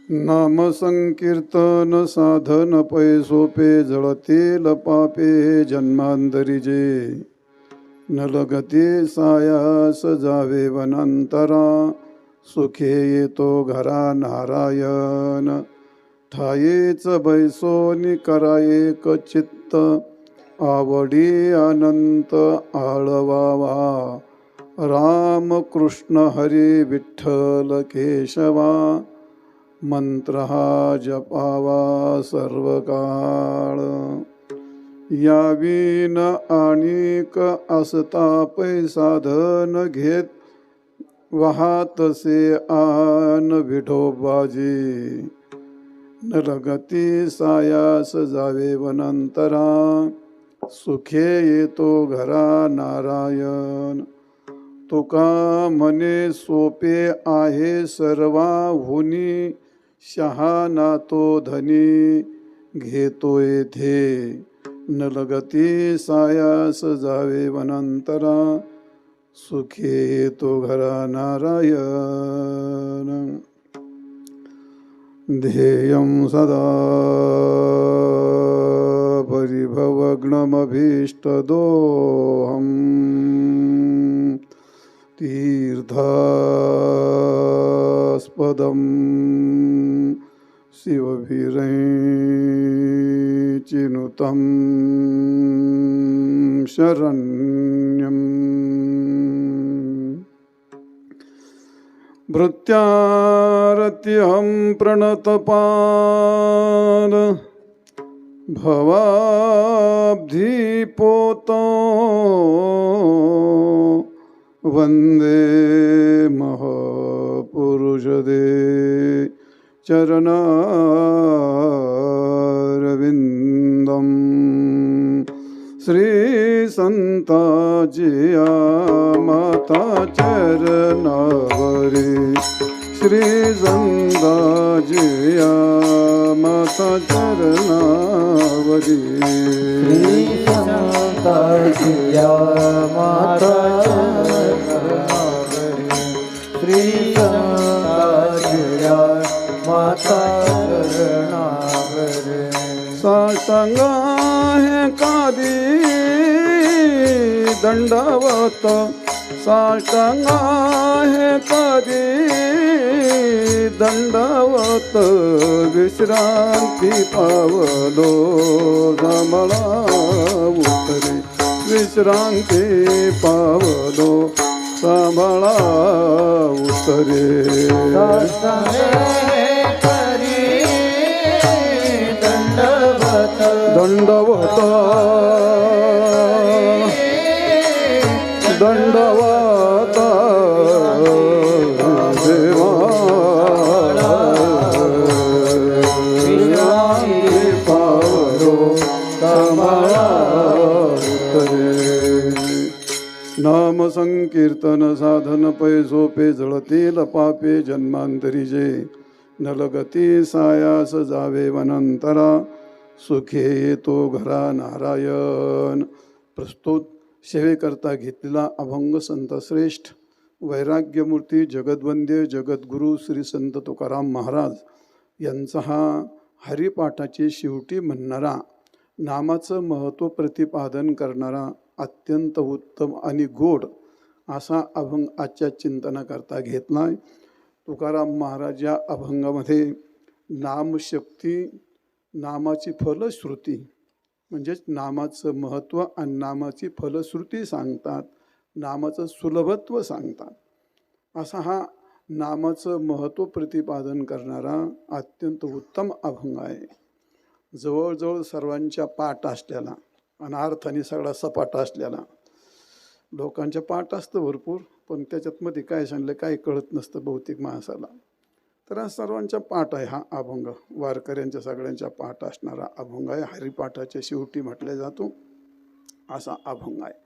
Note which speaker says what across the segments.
Speaker 1: नाम संकीर्तन साधन पै सोपे जळतील पापे जन्मांतरी जे न लगती सायास जावे वनांतरा सुखे येतो घरा नारायण ठायेच बैसोनी कराये चित्त आवडी अनंत आळवावा राम कृष्ण हरी विठ्ठल केशवा मंत्र हा जपावा सर्व काळ यावीन आणिक असता पै साधन घेत वाहतसे आन विठोबाजी न लगती सायास जावे वनांतरा सुखे येतो घरा नारायण तुका म्हणे सोपे आहे सर्वाहुनी शहाणा तो धनी घेतो येथे न लगती सायास जावे वनांतरा सुखे येतो घरा नारायण ध्येयं सदा परिभवग्नमभीष्टदोहम् तीर्थास्पदं शिवभिरचिनुतं शरण्यम् भृत्यारत्यहं प्रणतपाद भवाब्धिपोतो वंदे महापुरुषदे चरणारविंदम श्री संताजिया माता चरणावरी श्री संताजिया माता चरणावरी
Speaker 2: श्री संताजिया माता श्री संताजिया माता चरणावरी
Speaker 1: साष्टांग है कादी दंडवत साष्टांग है कादी दंडवत विश्रांती पावलो जमला उतरे विश्रांती पावलो सांभाळा उतरे दंडवत दंडवत देवा पावलो सांभाळा उतरे नाम संकीर्तन साधन पै सोपे जळतील पापे जन्मांतरी जे न लगती सायास जावे वनांतरा सुखे येतो घरा नारायण. प्रस्तुत सेवेकरता घेतलेला अभंग संत श्रेष्ठ वैराग्यमूर्ती जगद्वंद्य जगद्गुरु श्री संत तुकाराम महाराज यांचा हा हरिपाठाची शेवटी म्हणणारा नामाचं महत्त्व प्रतिपादन करणारा अत्यंत उत्तम आणि गोड असा अभंग आजच्या चिंतनाकरता घेतलाय. तुकाराम महाराज या अभंगामध्ये नामशक्ती नामाची फलश्रुती म्हणजेच नामाचं महत्त्व आणि नामाची फलश्रुती सांगतात, नामाचं सुलभत्व सांगतात. असा हा नामाचं महत्त्व प्रतिपादन करणारा अत्यंत उत्तम अभंग आहे. जवळजवळ सर्वांच्या पाठ असलेला आणि अर्थाने सगळा सपाट असलेला. लोकांच्या पाठ असतं भरपूर, पण त्याच्यात मध्ये काय सांगलं काय कळत नसतं बहुतेक माणसाला. तर हा सर्वांच्या पाठ आहे हा अभंग, वारकऱ्यांच्या सगळ्यांच्या पाठ असणारा अभंग आहे. हरिपाठाच्या शेवटी म्हटले जातो असा अभंग आहे.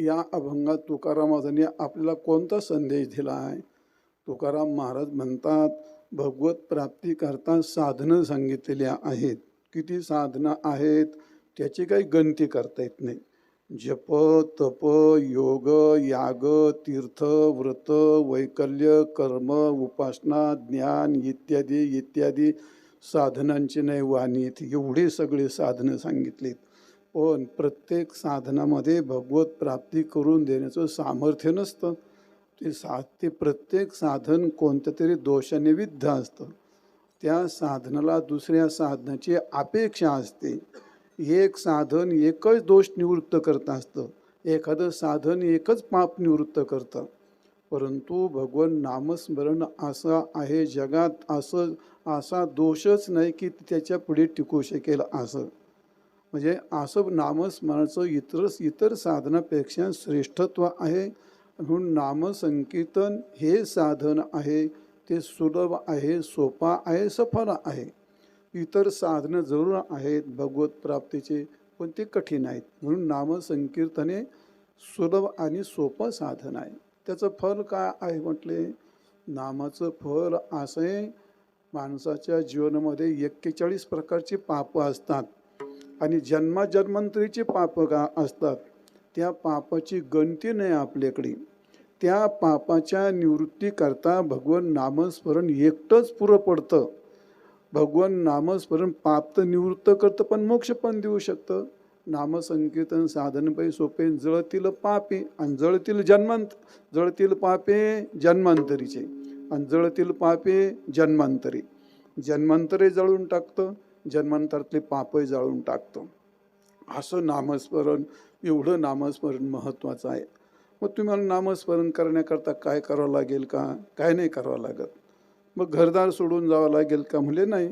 Speaker 1: या अभंगात तुकारामाने आपल्याला कोणता संदेश दिला आहे? तुकाराम महाराज म्हणतात भगवत प्राप्ती करता साधनं सांगितलेल्या आहेत. किती साधनं आहेत त्याची काही गणती करता येत नाही. जप तप योग याग तीर्थ व्रत वैकल्य कर्म उपासना ज्ञान इत्यादी इत्यादी साधनांची नाही वाणीत एवढे सगळे साधनं सांगितलीत. पण प्रत्येक साधनामध्ये भगवत प्राप्ती करून देण्याचं सामर्थ्य नसतं. ते प्रत्येक साधन कोणत्या तरी दोषाने विद्ध असतं. त्या साधनाला दुसऱ्या साधनाची अपेक्षा असते. एक साधन एकच दोष निवृत्त करत असतं, एखादं साधन एकच पाप निवृत्त करतं. परंतु भगवान नामस्मरण असं आहे जगात, असा दोषच नाही की त्याच्या पुढे टिकू शकेल. असं म्हणजे असं नामस्मरणाचं इतर साधनापेक्षा श्रेष्ठत्व आहे. म्हणून नामसंकीर्तन हे साधन आहे, ते सुलभ आहे, सोपा आहे, सफल आहे. इतर साधनं जरूर आहेत भगवत प्राप्तीचे, पण ते कठीण आहेत. म्हणून नामसंकीर्तने सुलभ आणि सोपं साधन आहे. त्याचं फल काय आहे म्हटले? नामाचं फल असं आहे, माणसाच्या जीवनामध्ये 41 प्रकारची पापं असतात आणि जन्माजन्मांतरीचे पाप असतात. त्या पापाची गणती नाही आपल्याकडे. त्या पापाच्या निवृत्तीकरता भगवान नामस्मरण एकटंच पुरं पडतं. भगवान नामस्मरण पाप तर निवृत्त करतं, पण मोक्ष पण देऊ शकतं. नामसंकीर्तन साधन पै सोपे, जळतील पापे आणि जळतील पापे जन्मांतरीचे आणि जळतील पापे जन्मांतरी. जन्मांतरे जळून टाकतं, जन्मांतरातले पापही जाळून टाकतं. असं नामस्मरण, एवढं नामस्मरण महत्त्वाचं आहे. मग तुम्हाला नामस्मरण करण्याकरता काय करावं लागेल का? काय नाही करावं लागत. मग घरदार सोडून जावं लागेल का? म्हणले नाही.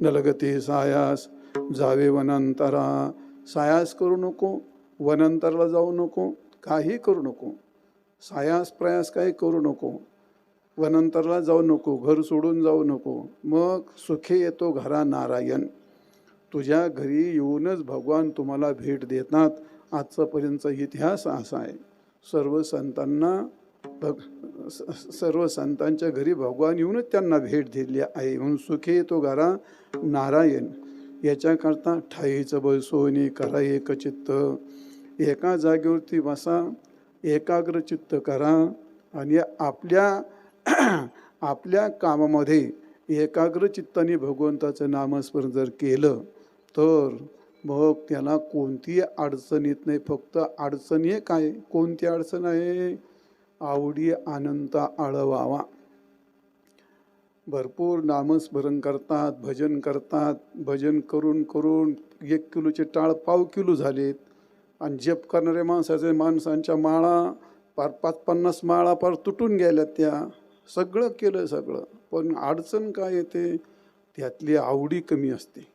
Speaker 1: नलगती सायास जावे वनांतरा. सायास करू नको, वनांतराला जाऊ नको, काही करू नको. सायास प्रयास काही करू नको, वनांतराला जाऊ नको, घर सोडून जाऊ नको. मग सुखे येतो घरा नारायण. तुझ्या घरी येऊनच भगवान तुम्हाला भेट देतात. आजचापर्यंतचा इतिहास असा आहे. सर्व संतांच्या घरी भगवान येऊनच त्यांना भेट दिली आहे. म्हणून सुखे येतो घरा नारायण. याच्याकरता ठाईचं बसवणे करा एकचित्त. एका जागेवरती बसा, एकाग्र चित्त करा आणि आपल्या कामामध्ये एकाग्र चित्ताने भगवंताचं नामस्मरण जर केलं तर मग त्याला कोणतीही अडचण येत नाही. फक्त अडचण हे काय? कोणती अडचण आहे? आवडी अनंत आळवावा. भरपूर नामस्मरण करतात, भजन करतात. भजन करून करून 1 किलोचे टाळ 1/2 किलो झालेत. आणि जप करणाऱ्या माणसांच्या माळा पार 5-50 माळा पार तुटून गेल्या. त्या सगळं केलं सगळं, पण अडचण काय येते? त्यातली आवडी कमी असते,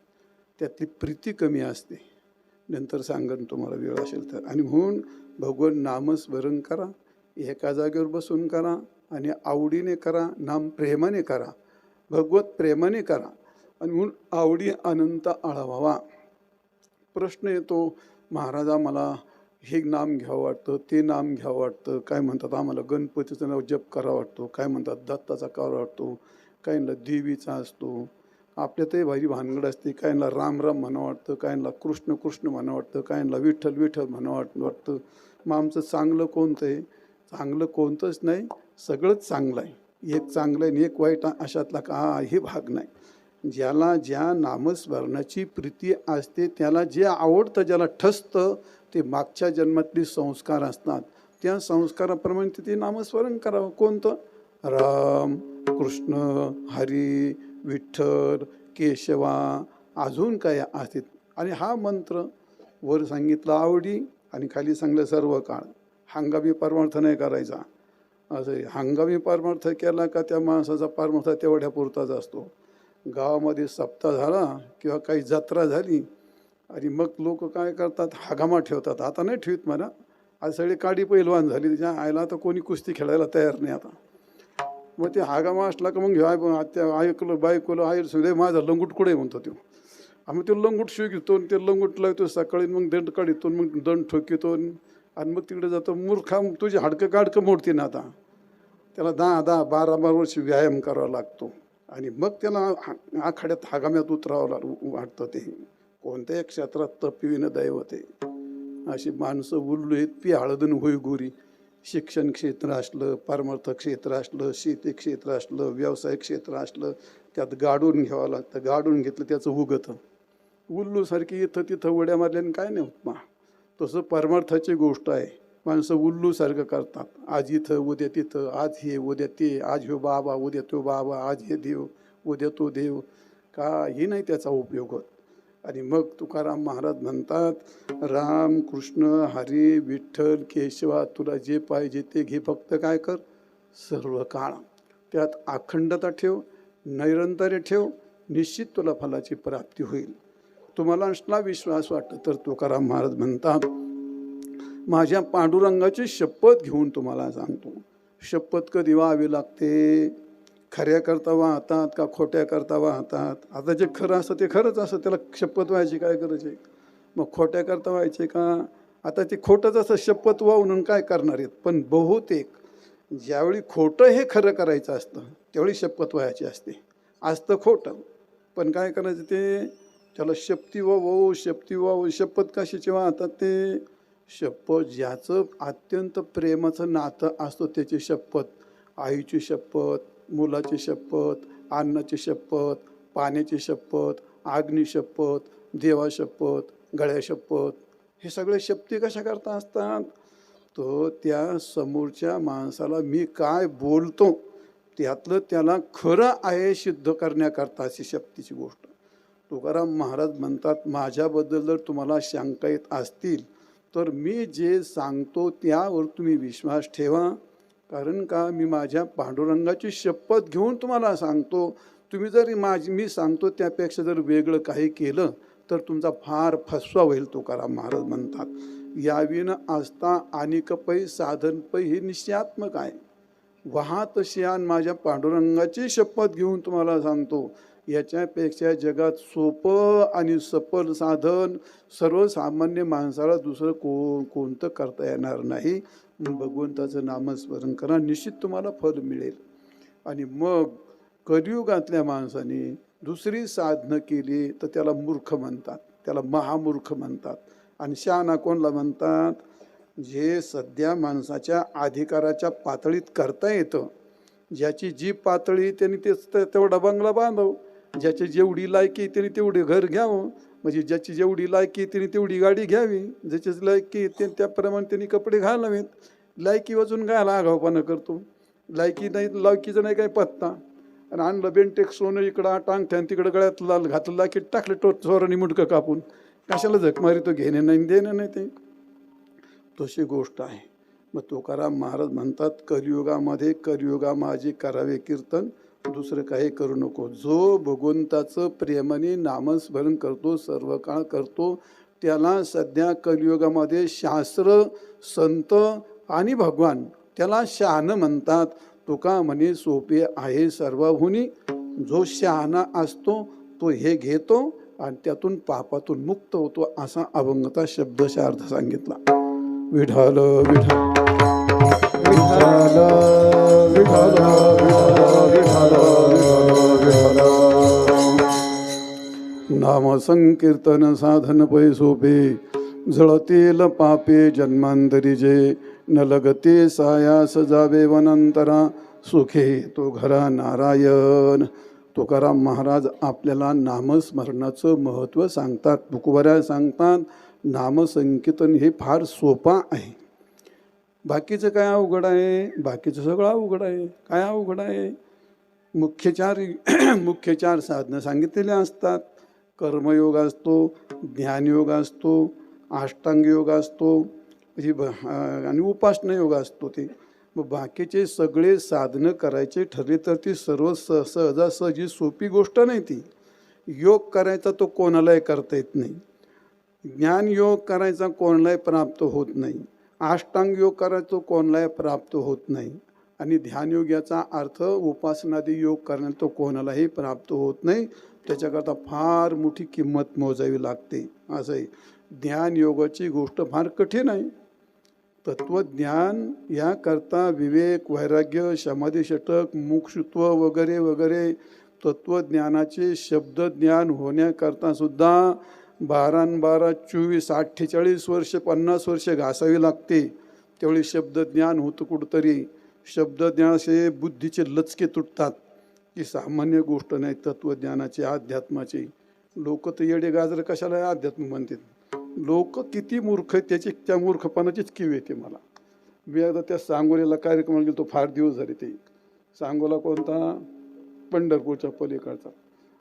Speaker 1: त्यातली प्रीती कमी असते. नंतर सांगन तुम्हाला वेळ असेल तर. आणि म्हणून भगवान नामस्मरण करा, एका जागेवर बसून करा आणि आवडीने करा, नाम प्रेमाने करा, भगवत प्रेमाने करा. आणि म्हणून आवडी अनंत आळवावा. प्रश्न येतो, महाराजा मला हे नाम घ्यावं वाटतं, ते नाम घ्यावं वाटतं. काय म्हणतात आम्हाला गणपतीचं नाव जप करावं वाटतो, काय म्हणतात दत्ताचा करावा वाटतो, काहींना देवीचा असतो. आपल्यातही भारी भानगड असते. काहींना राम राम म्हणावं वाटतं, काहींना कृष्ण कृष्ण म्हणावं वाटतं, काहींना विठ्ठल विठ्ठल म्हणावं वाटतं. मग आमचं चांगलं कोणतं आहे? चांगलं कोणतंच नाही, सगळंच चांगलं आहे. एक चांगलं आहे आणि एक वाईट अशातला काही भाग नाही. ज्याला ज्या नामस्मरणाची प्रीती असते, त्याला जे आवडतं, ज्याला ठसतं, ते मागच्या जन्मातले संस्कार असतात. त्या संस्काराप्रमाणे ते नामस्मरण करावं. कोणतं? राम कृष्ण हरी विठ्ठल केशवा, अजून काय असते. आणि हा मंत्र वर सांगितला आवडी आणि खाली सांगलं सर्व काळ. हंगामी परमार्थ नाही करायचा. असं हंगामी परमार्थ केला का त्या माणसाचा परमार्थ तेवढ्या पुरताच असतो. गावामध्ये सप्ताह झाला किंवा काही जत्रा झाली आणि मग लोक काय करतात, हगामा ठेवतात. आता नाही ठेवत म्हणा, आज सगळे काडी पैलवान झाली. त्याच्या आयला आता कोणी कुस्ती खेळायला तयार नाही आता. मग ते हागामा असला का मग घ्या त्या ऐकलं बायकोलं आईल सुद्धा माझा लंगूट कुठे म्हणतो तो. आम्ही ते लंगूट शिव घेतो, ते लंगूट लावतो सकाळी, मग दंड काढतो, मग दंड ठोकितो आणि मग तिकडे जातो. मूर्खा तुझे हाडकं काडकं मोडते ना. आता त्याला 10-12 वर्ष व्यायाम करावा लागतो आणि मग त्याला आखाड्यात हगाम्यात उतरावं वाटतं. ते कोणत्याही क्षेत्रात तपविन दैवत आहे. अशी माणसं उरलो आहेत पी हळदन होई गोरी. शिक्षण क्षेत्र असलं, परमार्थ क्षेत्र असलं, शेती क्षेत्र असलं, व्यवसाय क्षेत्र असलं, त्यात गाडून घ्यावं लागतं. गाडून घेतलं त्याचं उगतं. उल्लूसारखी इथं तिथं उड्या मारल्याने काय नाही होत. तसं परमार्थाची गोष्ट आहे. माणसं उल्लूसारखं करतात. आज इथं उद्या तिथं, आज हे उद्या ते, आज ह्यो बाबा उद्या तो बाबा, आज हे देव उद्या तो देव. काही नाही त्याचा उपयोग होत. आणि मग तुकाराम महाराज म्हणतात, राम कृष्ण हरी विठ्ठल केशवा तुला जे पाहिजे ते घे, फक्त काय कर सर्व काळ त्यात अखंडता ठेव, नैरंतर्य ठेव, निश्चित तुला फलाची प्राप्ती होईल. तुम्हाला असला विश्वास वाटत तर तुकाराम महाराज म्हणतात, माझ्या पांडुरंगाची शपथ घेऊन तुम्हाला सांगतो. शपथ कधी व्हावी लागते? खऱ्या करता वाहतात का खोट्या करता वाहतात? आता जे खरं असतं ते खरंच असतं, त्याला शपथ व्हायची काय गरज आहे? मग खोट्या करता व्हायचे का? आता ते खोटंच असं शपथ वाहून काय करणार आहेत? पण बहुतेक ज्यावेळी खोटं हे खरं करायचं असतं त्यावेळी शपथ व्हायची असते. असतं खोटं पण काय करायचं ते त्याला शपथी वाहू शपथी वाहू. शपथ कशाची वाहतात ते? शपथ ज्याचं अत्यंत प्रेमाचं नातं असतं त्याची शपथ. आईची शपथ, मुलाची शपथ, अन्नाची शपथ, पाण्याची शपथ, अग्नी शपथ, देवा शपथ, गळ्या शपथ. हे सगळे शपथी कशा करता असतात? तो त्या समोरच्या माणसाला मी काय बोलतो त्यातलं त्याला खरं आहे सिद्ध करण्याकरता अशी शपथीची गोष्ट. तुकाराम महाराज म्हणतात, माझ्याबद्दल जर तुम्हाला शंका येत असतील तर मी जे सांगतो त्यावर तुम्ही विश्वास ठेवा. कारण का मी माझ्या पांडुरंगाची शपथ घेऊन तुम्हाला सांगतो. तुम्ही जर मी सांगतो त्यापेक्षा जर वेगळं काही केलं तर तुमचा फार फसवा होईल. तुकाराम महाराज म्हणतात, याविन असता अनेक पै साधन पै हे निश्चयात्मक आहे. वाहत शियान माझ्या पांडुरंगाची शपथ घेऊन तुम्हाला सांगतो. याच्यापेक्षा जगात सोपं आणि सफल साधन सर्वसामान्य माणसाला दुसरं कोणतं करता येणार नाही. भगवंताचं नामस्मरण करा, निश्चित तुम्हाला फल मिळेल. आणि मग कलियुगातल्या माणसाने दुसरी साधनं केली तर त्याला मूर्ख म्हणतात, त्याला महामूर्ख म्हणतात. आणि शहाणा कोणला म्हणतात? जे सध्या माणसाच्या अधिकाराच्या पातळीत करता येतं. ज्याची जी पातळी त्यांनी तेवढा बंगला बांधव, ज्याची जेवढी लायकी त्यांनी तेवढे घर घ्यावं, म्हणजे ज्याची जेवढी लायकी त्यांनी तेवढी गाडी घ्यावी, ज्याची लायकी त्याप्रमाणे त्यांनी कपडे घालावेत. लायकी वाजून काय आगावपणा करतो? लायकी नाही, लायकीचं नाही काय पत्ता. आणि आणलं बेंटेक सोनं इकडं टांगठ्यान तिकडं गळ्यात लाल घातलं की टाकले चोरांनी मुडकं कापून. कशाला झक मारी? तो घेणे नाही देणं नाही ते. तशी गोष्ट आहे. मग तुकाराम महाराज म्हणतात, कलियुगामध्ये कलियुगा माझे करावे कीर्तन, दुसरं काही करू नको. जो भगवंताचं प्रेमाने नामस्मरण करतो, सर्व काळ करतो, त्याला सध्या कलियुगामध्ये शास्त्र, संत आणि भगवान त्याला शहाणं म्हणतात. तुका म्हणे सोपे आहे सर्वहुनी. जो शहाणा असतो तो हे घेतो आणि त्यातून पापातून मुक्त होतो, असा अभंगता शब्दशः अर्थ सांगितला. विठाल विठाल विठाल विठाल विठाल विठाल. नाम संकीर्तन साधन पै सोपे, जळतील पापे जन्मांतरी जे. न लगते सायास जावे वनंतरा, सुखे तो घरा नारायण. तुकाराम महाराज आपल्याला नामस्मरणाचं महत्त्व सांगतात, तुकोबऱ्या सांगतात. नामसंकीर्तन हे फार सोपा आहे. बाकीचं काय अवघड आहे? बाकीचं सगळं अवघड आहे. काय अवघड आहे? मुख्य चार साधनं सांगितलेले असतात. कर्मयोग असतो, ज्ञानयोग असतो, अष्टांग योग असतो, आणि उपासना योग असतो. ते मग बाकीचे सगळे साधनं करायचे ठरले तर ती सर्व सहजासहजी सोपी गोष्ट नाही. ती योग करायचा तो कोणालाही करता येत नाही. ज्ञान योग करायचा कोणालाही प्राप्त होत नाही. अष्टांग योग करायचा तो कोणालाही प्राप्त होत नाही. आणि ध्यानयोग याचा अर्थ उपासनादी योग करण्याचा तो कोणालाही प्राप्त होत नाही. त्याच्याकरता फार मोठी किंमत मोजावी लागते. असं आहे. ज्ञान योगाची गोष्ट फार कठीण आहे. तत्वज्ञान याकरता विवेक, वैराग्य, समाधी षटक, मोक्षत्व वगैरे वगैरे तत्वज्ञानाचे शब्दज्ञान होण्याकरता सुद्धा 12 आणि 12 24 48 वर्ष 50 वर्ष घासावी लागते. त्यावेळी शब्दज्ञान होतं कुठंतरी. शब्दज्ञानाचे बुद्धीचे लचके तुटतात की सामान्य गोष्ट नाही, तत्वज्ञानाची अध्यात्माची. लोक तर येडे गाजर कशाला अध्यात्म म्हणतात. लोक किती मूर्ख आहेत त्याची त्या मूर्खपणाचीच किव येते मला. मी एकदा त्या सांगोलीला कार्यक्रमाला गेलो, तो फार दिवस झाले. ते सांगोला कोणता, पंढरपूरच्या पलीकडचा.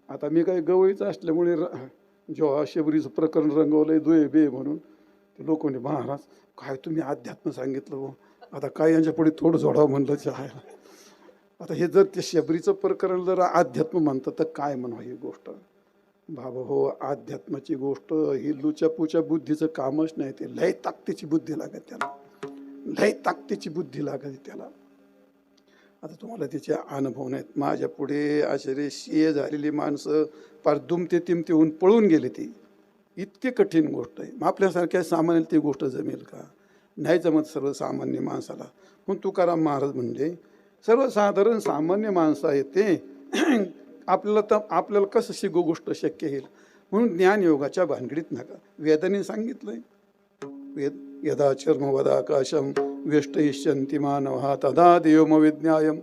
Speaker 1: आता मी काही गवळीचं असल्यामुळे जेव्हा शबरीचं प्रकरण रंगवलंय दुये बे म्हणून, ते लोक म्हणजे महाराज काय तुम्ही अध्यात्म सांगितलं हो, आता काय यांच्या पुढे थोडं जोडावं म्हणलं चहायला. आता हे जर ते शबरीचं प्रकरण जर अध्यात्म म्हणतात तर काय म्हणा ही गोष्ट. बाबा हो, अध्यात्माची गोष्ट ही लुच्यापुच्या बुद्धीचं कामच नाही. ते लय ताकदीची बुद्धी लागते त्याला, लय ताकदीची बुद्धी लागते त्याला. आता तुम्हाला त्याचे अनुभव नाहीत. माझ्या पुढे असे शिये झालेली माणसं पार दुमते तिमते होऊन पळून गेले. ते इतकी कठीण गोष्ट आहे. मग आपल्यासारख्या सामान्य ती गोष्ट जमेल का? नाही जमत सर्वसामान्य माणसाला. म्हणून तुकाराम महाराज म्हणजे सर्वसाधारण सामान्य माणसं आहेत ते. आपल्याला कसं शिकू गोष्ट शक्य होईल. म्हणून ज्ञानयोगाच्या भानगडीत नका. वेदाने सांगितलंय, वेद यदा चर्मवदाकाशम व्यष्टयिष्यन्ति मानवः तदा देवमविज्ञायम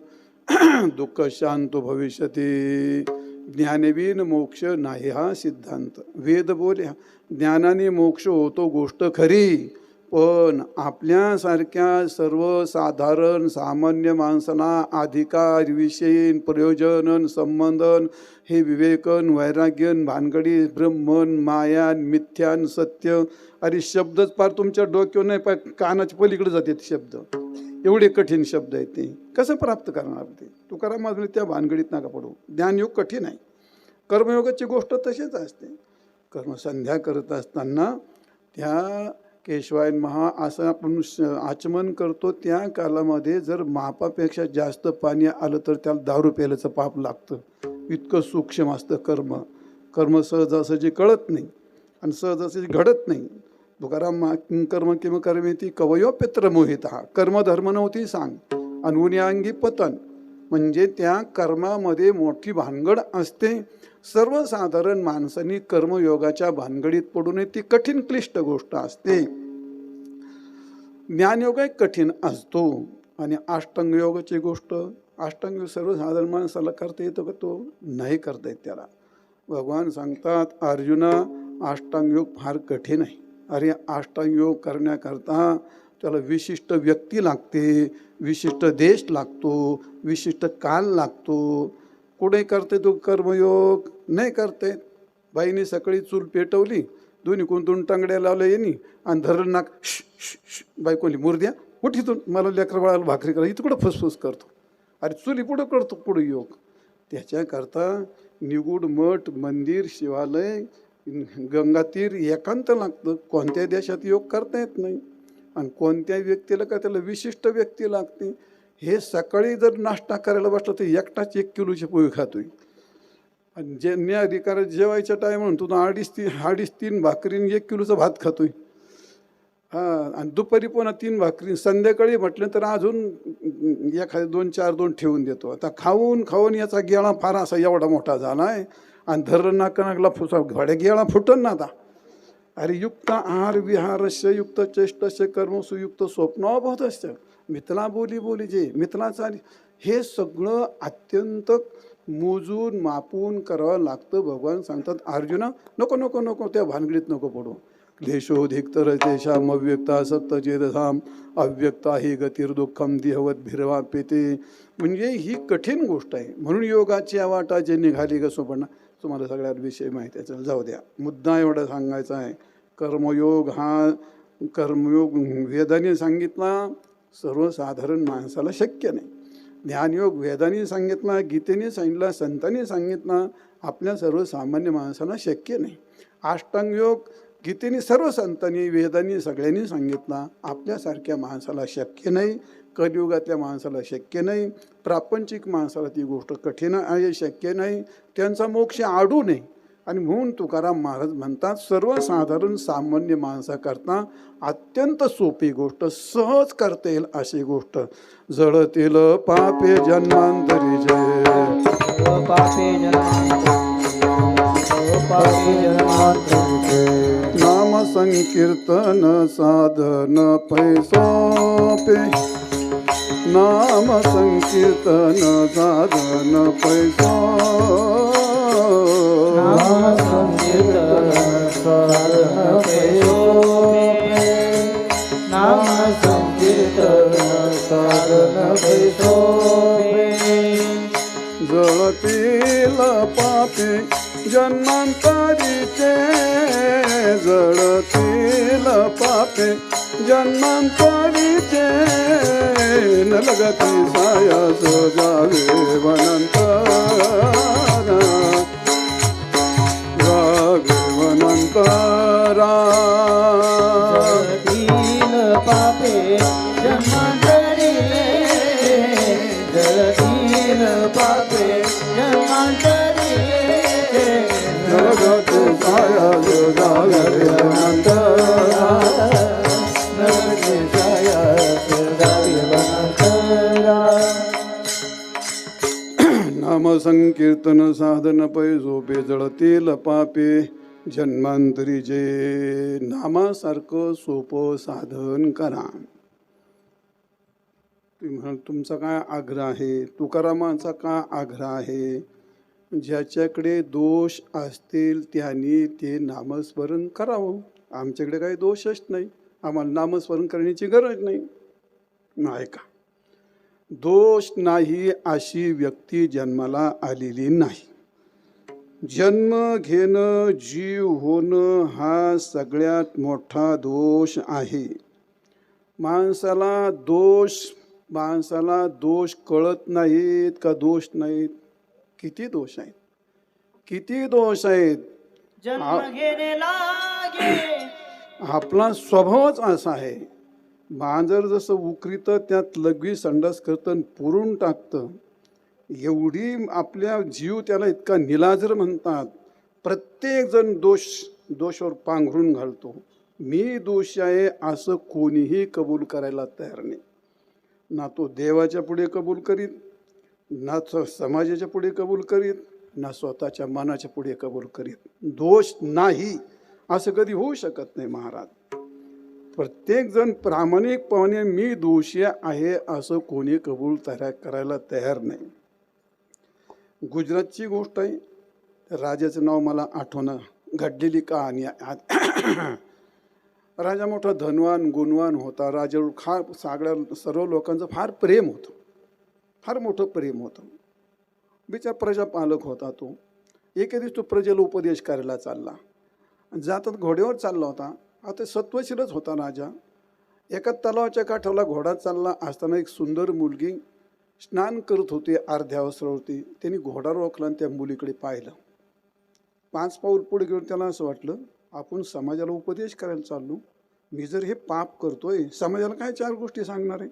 Speaker 1: दुःख शांतो भविष्यति. ज्ञानविन मोक्ष नाही हा सिद्धांत. वेद बोले ज्ञानाने मोक्ष होतो गोष्ट खरी, पण आपल्यासारख्या सर्वसाधारण सामान्य माणसांना अधिकार विषयीन प्रयोजन संबंधन हे विवेकन वैराग्यन भानगडी ब्रह्मन मायान मिथ्यान सत्य. अरे शब्दच पार तुमच्या डोक्यावर नाही, पार कानाच्या पलीकडे जाते शब्द. एवढे कठीण शब्द आहेत. ते कसं प्राप्त करणार ते? तुकाराम महाराज त्या भानगडीत नका पडू. ज्ञानयोग कठीण आहे. कर्मयोगाची गोष्ट तशीच असते. कर्मसंध्या करत असताना त्या केशवायन महा असं आपण आचमन करतो, त्या कालामध्ये जर मापापेक्षा जास्त पाणी आलं तर त्याला दारू प्यायल्याचं पाप लागतं. इतकं सूक्ष्म असतं कर्म. कर्म सहजासहजी कळत नाही आणि सहजासहजी घडत नाही. तुकाराम कर्म किंवा कर्मेती कवयो पित्र मोहित. हा कर्मधर्म नव्हती सांग अनुन्यांगी पतन. म्हणजे त्या कर्मामध्ये मोठी भानगड असते. सर्वसाधारण माणसांनी कर्मयोगाच्या भानगडीत पडू नये. ती कठीण क्लिष्ट गोष्ट असते. ज्ञानयोग एक कठीण असतो. आणि अष्टांग योगाची गोष्ट, अष्टांग योग सर्वसाधारण माणसाला करता येतो का? तो नाही करता येत त्याला. भगवान सांगतात अर्जुना अष्टांग योग फार कठीण आहे. अरे अष्टांग योग करण्याकरता त्याला विशिष्ट व्यक्ती लागते, विशिष्ट देश लागतो, विशिष्ट काल लागतो. कुठे करते तो कर्मयोग? नाही करते. बाईने सकाळी चूल पेटवली, दोन्ही कोणतून टांगड्या लावल्या येणी आणि धरण नाक बायकोली मुर्द्या उठीतून मला लेकर बाळाला भाकरी करा, इथं कुठं फसफस करतो. अरे चुली पुढं करतो पुढं योग. त्याच्याकरता निगूढ मठ मंदिर शिवालय गंगातीर एकांत लागतं. कोणत्या देशात योग करता येत नाही. आणि कोणत्या व्यक्तीला का त्याला विशिष्ट व्यक्ती लागते. हे सकाळी जर नाश्ता करायला बसला तर एकटाच 1 किलोची पोळी खातोय. आणि ज्यांनी अधिकार जेवायच्या टाईम म्हणून तो अडीच तीन भाकरीने 1 किलोचा भात खातोय. आणि दुपारी पुन्हा 3 भाकरी. संध्याकाळी म्हटलं तर अजून एखादे 2-4 ठेवून देतो. आता खाऊन खाऊन याचा गेळा फार असा एवढा मोठा झाला आहे. आणि धरण नाकनाकला घोड्या गेळा फुटन ना आता. अरे युक्त आहार विहारस्य युक्त चेष्टस्य कर्म सुयुक्त स्वप्नोबोधस्य मिथला बोली जे मिथला चाली. हे सगळं अत्यंत मोजून मापून करावं लागतं. भगवान सांगतात अर्जुना नको नको नको त्या भानगडीत नको पडू. क्लेशोधिकतर तेषाम अव्यक्तासक्त चेतसाम अव्यक्ता ही गतिर्दुःखम देहवत भिरवापेते. म्हणजे ही कठीण गोष्ट आहे. म्हणून योगाची वाटा जे निघाली का सोपणा. तुम्हाला सगळ्यात विषय माहिती आहे, चल जाऊ द्या. मुद्दा एवढा सांगायचा आहे. कर्मयोग हा कर्मयोग वेदाने सांगितला, सर्वसाधारण माणसाला शक्य नाही. ज्ञानयोग वेदाने सांगितला, गीतेने सांगितला, संतांनी सांगितला, आपल्या सर्वसामान्य माणसाला शक्य नाही. अष्टांगयोग गीतेने सर्व संतांनी वेदांनी सगळ्यांनी सांगितला, आपल्यासारख्या माणसाला शक्य नाही. कलियुगातल्या माणसाला शक्य नाही. प्रापंचिक माणसाला ती गोष्ट कठीण आहे, शक्य नाही. त्यांचा मोक्ष आडू नये. आणि म्हणून तुकाराम महाराज म्हणतात सर्वसाधारण सामान्य माणसाकरता अत्यंत सोपी गोष्ट, सहज करता येईल अशी गोष्ट. जळतील पापे जन्मांतरी जय
Speaker 2: पापे जन्मांतरी जन्मांतरीचे
Speaker 1: नाम संकीर्तन साधन पैसोपे नाम संकीर्तन साधन पैसो
Speaker 2: नाम संकीर्तन साधन पैसोपे नाम संकीर्तन साधन पैसोपे
Speaker 1: जळतील पापी जन्मांतरीचे जळतील पापी जन्मांतरीचे नलगती सायास जावे वनंतरा जावे वनंतरा
Speaker 2: जळतील पापे जन्मांतरीचे जळतील पापे जन्मांतरीचे
Speaker 1: नलगती सायास जावे वनंतरा
Speaker 2: नरके सायास जावे वनंतरा
Speaker 1: नाम संकीर्तन साधन पैसोपे जळतील पापे जन्मांतरी जे नामासारखं सोपं साधन करा. तुम्ही म्हणाल तुमचा काय आग्रह आहे, तुकारामांचा काय आग्रह आहे, ज्याच्याकडे दोष असतील त्यांनी ते नामस्मरण करावं. आमच्याकडे काही दोषच नाही, आम्हाला नामस्मरण करण्याची गरज नाही. नाही का, दोष नाही अशी व्यक्ती जन्माला आलेली नाही. जन्म घेणं जीव होणं हा सगळ्यात मोठा दोष आहे. माणसाला दोष कळत नाहीत का दोष नाहीत? किती दोष आहेत, किती दोष आहेत.
Speaker 2: जन्म घेणे लागे
Speaker 1: आपला स्वभावच असा आहे. मांजर जसं उकरीतं त्यात लघवी संडास करतं पुरून टाकतं, एवढी आपल्या जीव त्याला इतका निलाजर म्हणतात. प्रत्येक जण दोषावर पांघरून घालतो. मी दोषी आहे असं कोणीही कबूल करायला तयार नाही. ना तो देवाच्या पुढे कबूल करीत, ना समाजाच्या पुढे कबूल करीत, ना स्वतःच्या मनाच्या पुढे कबूल करीत. दोष नाही असं कधी होऊ शकत नाही महाराज. प्रत्येकजण प्रामाणिकपणे मी दोषी आहे असं कोणी कबूल करायला तयार नाही. गुजरातची गोष्ट आहे, राजाचं नाव मला आठवणं, घडलेली कहाणी आहे. राजा मोठा धनवान गुणवान होता. राजावर सर्व लोकांचं फार प्रेम होतं, फार मोठं प्रेम होतं. बिचार प्रजापालक होता तो. एके दिवस तो प्रजेला उपदेश करायला चालला. जातात घोड्यावर चालला होता. आता सत्वशीलच होता राजा. एका तलावाच्या काठाला घोडा चालला असताना एक सुंदर मुलगी स्नान करत होती, अर्ध्या अवसरावरती. त्यांनी घोडा रोखला आणि त्या मुलीकडे पाहिलं. 5 पाऊल पुढे घेऊन त्याला असं वाटलं, आपण समाजाला उपदेश करायला चाललो, मी जर हे पाप करतोय, समाजाला काय 4 गोष्टी सांगणार आहे?